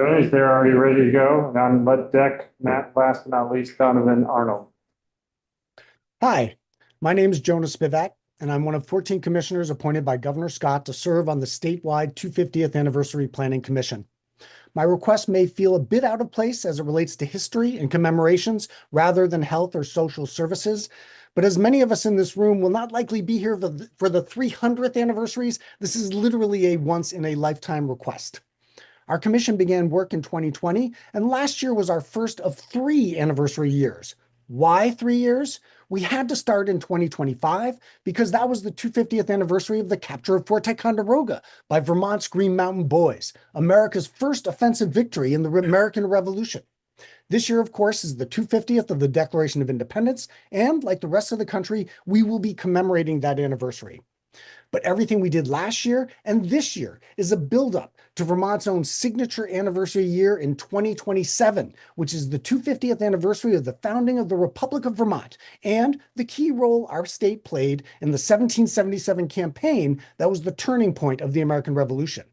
Okay, they're already ready to go. And on lead deck, Matt, last but not least, Donovan Arnold. Hi, my name is Jonas Spivak, and I'm one of 14 commissioners appointed by Governor Scott to serve on the statewide 250th Anniversary Planning Commission. My request may feel a bit out of place as it relates to history and commemorations rather than health or social services, but as many of us in this room will not likely be here for the 300th anniversaries, this is literally a once-in-a-lifetime request. Our commission began work in 2020, and last year was our first of 3 anniversary years. Why 3 years? We had to start in 2025 because that was the 250th anniversary of the capture of Fort Ticonderoga by Vermont's Green Mountain Boys, America's first offensive victory in the American Revolution. This year, of course, is the 250th of the Declaration of Independence, and like the rest of the country, we will be commemorating that anniversary. But everything we did last year and this year is a buildup to Vermont's own signature anniversary year in 2027, which is the 250th anniversary of the founding of the Republic of Vermont and the key role our state played in the 1777 campaign that was the turning point of the American Revolution.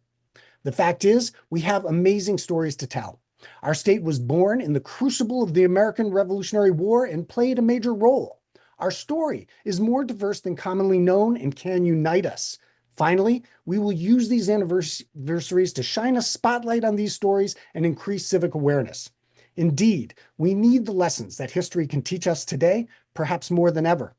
The fact is, we have amazing stories to tell. Our state was born in the crucible of the American Revolutionary War and played a major role. Our story is more diverse than commonly known and can unite us. Finally, we will use these anniversaries to shine a spotlight on these stories and increase civic awareness. Indeed, we need the lessons that history can teach us today, perhaps more than ever.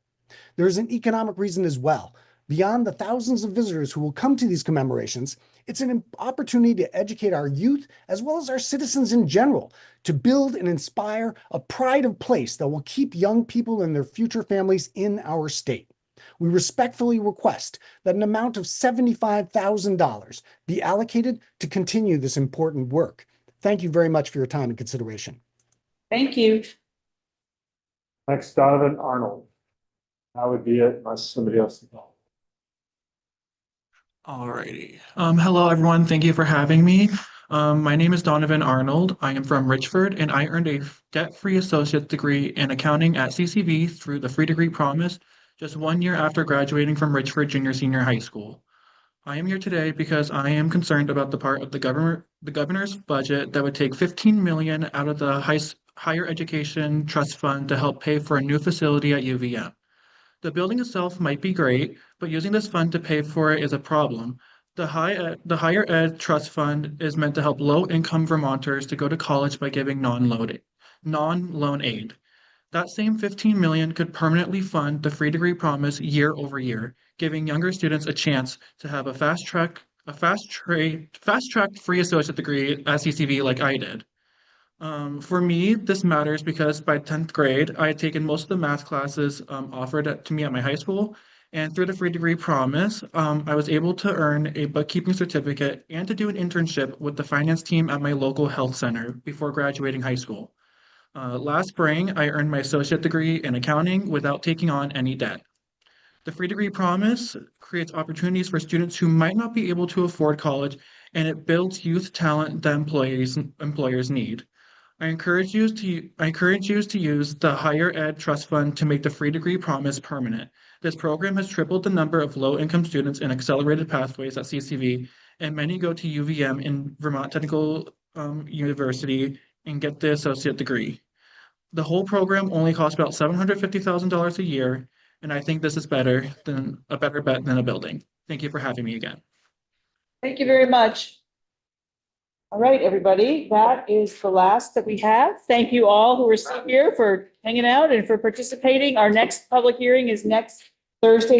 There is an economic reason as well. Beyond the thousands of visitors who will come to these commemorations, it's an opportunity to educate our youth as well as our citizens in general, to build and inspire a pride of place that will keep young people and their future families in our state. We respectfully request that an amount of $75,000 be allocated to continue this important work. Thank you very much for your time and consideration. Thank you. Next, Donovan Arnold. That would be it unless somebody else is called. Alrighty. Hello, everyone. Thank you for having me. My name is Donovan Arnold. I am from Richford, and I earned a debt-free associate's degree in accounting at CCV through the Free Degree Promise just 1 year after graduating from Richford Junior High School. I am here today because I am concerned about the part of the governor's budget that would take $15 million out of the Higher Education Trust Fund to help pay for a new facility at UVM. The building itself might be great, but using this fund to pay for it is a problem. The Higher Ed Trust Fund is meant to help low-income Vermonters to go to college by giving non-loan aid. That same $15 million could permanently fund the Free Degree Promise year over year, giving younger students a chance to have a fast-tracked free associate degree at CCV like I did. For me, this matters because by 10th grade, I had taken most of the math classes offered to me at my high school, and through the Free Degree Promise, I was able to earn a bookkeeping certificate and to do an internship with the finance team at my local health center before graduating high school. Last spring, I earned my associate degree in accounting without taking on any debt. The Free Degree Promise creates opportunities for students who might not be able to afford college, and it builds youth talent that employers need. I encourage you to use the Higher Ed Trust Fund to make the free degree promise permanent. This program has tripled the number of low-income students in accelerated pathways at CCV, and many go to UVM in Vermont Technical University and get the associate degree. The whole program only costs about $750,000 a year, and I think this is a better bet than a building. Thank you for having me again. Thank you very much. All right, everybody, that is the last that we have. Thank you all who are still here for hanging out and for participating. Our next public hearing is next Thursday,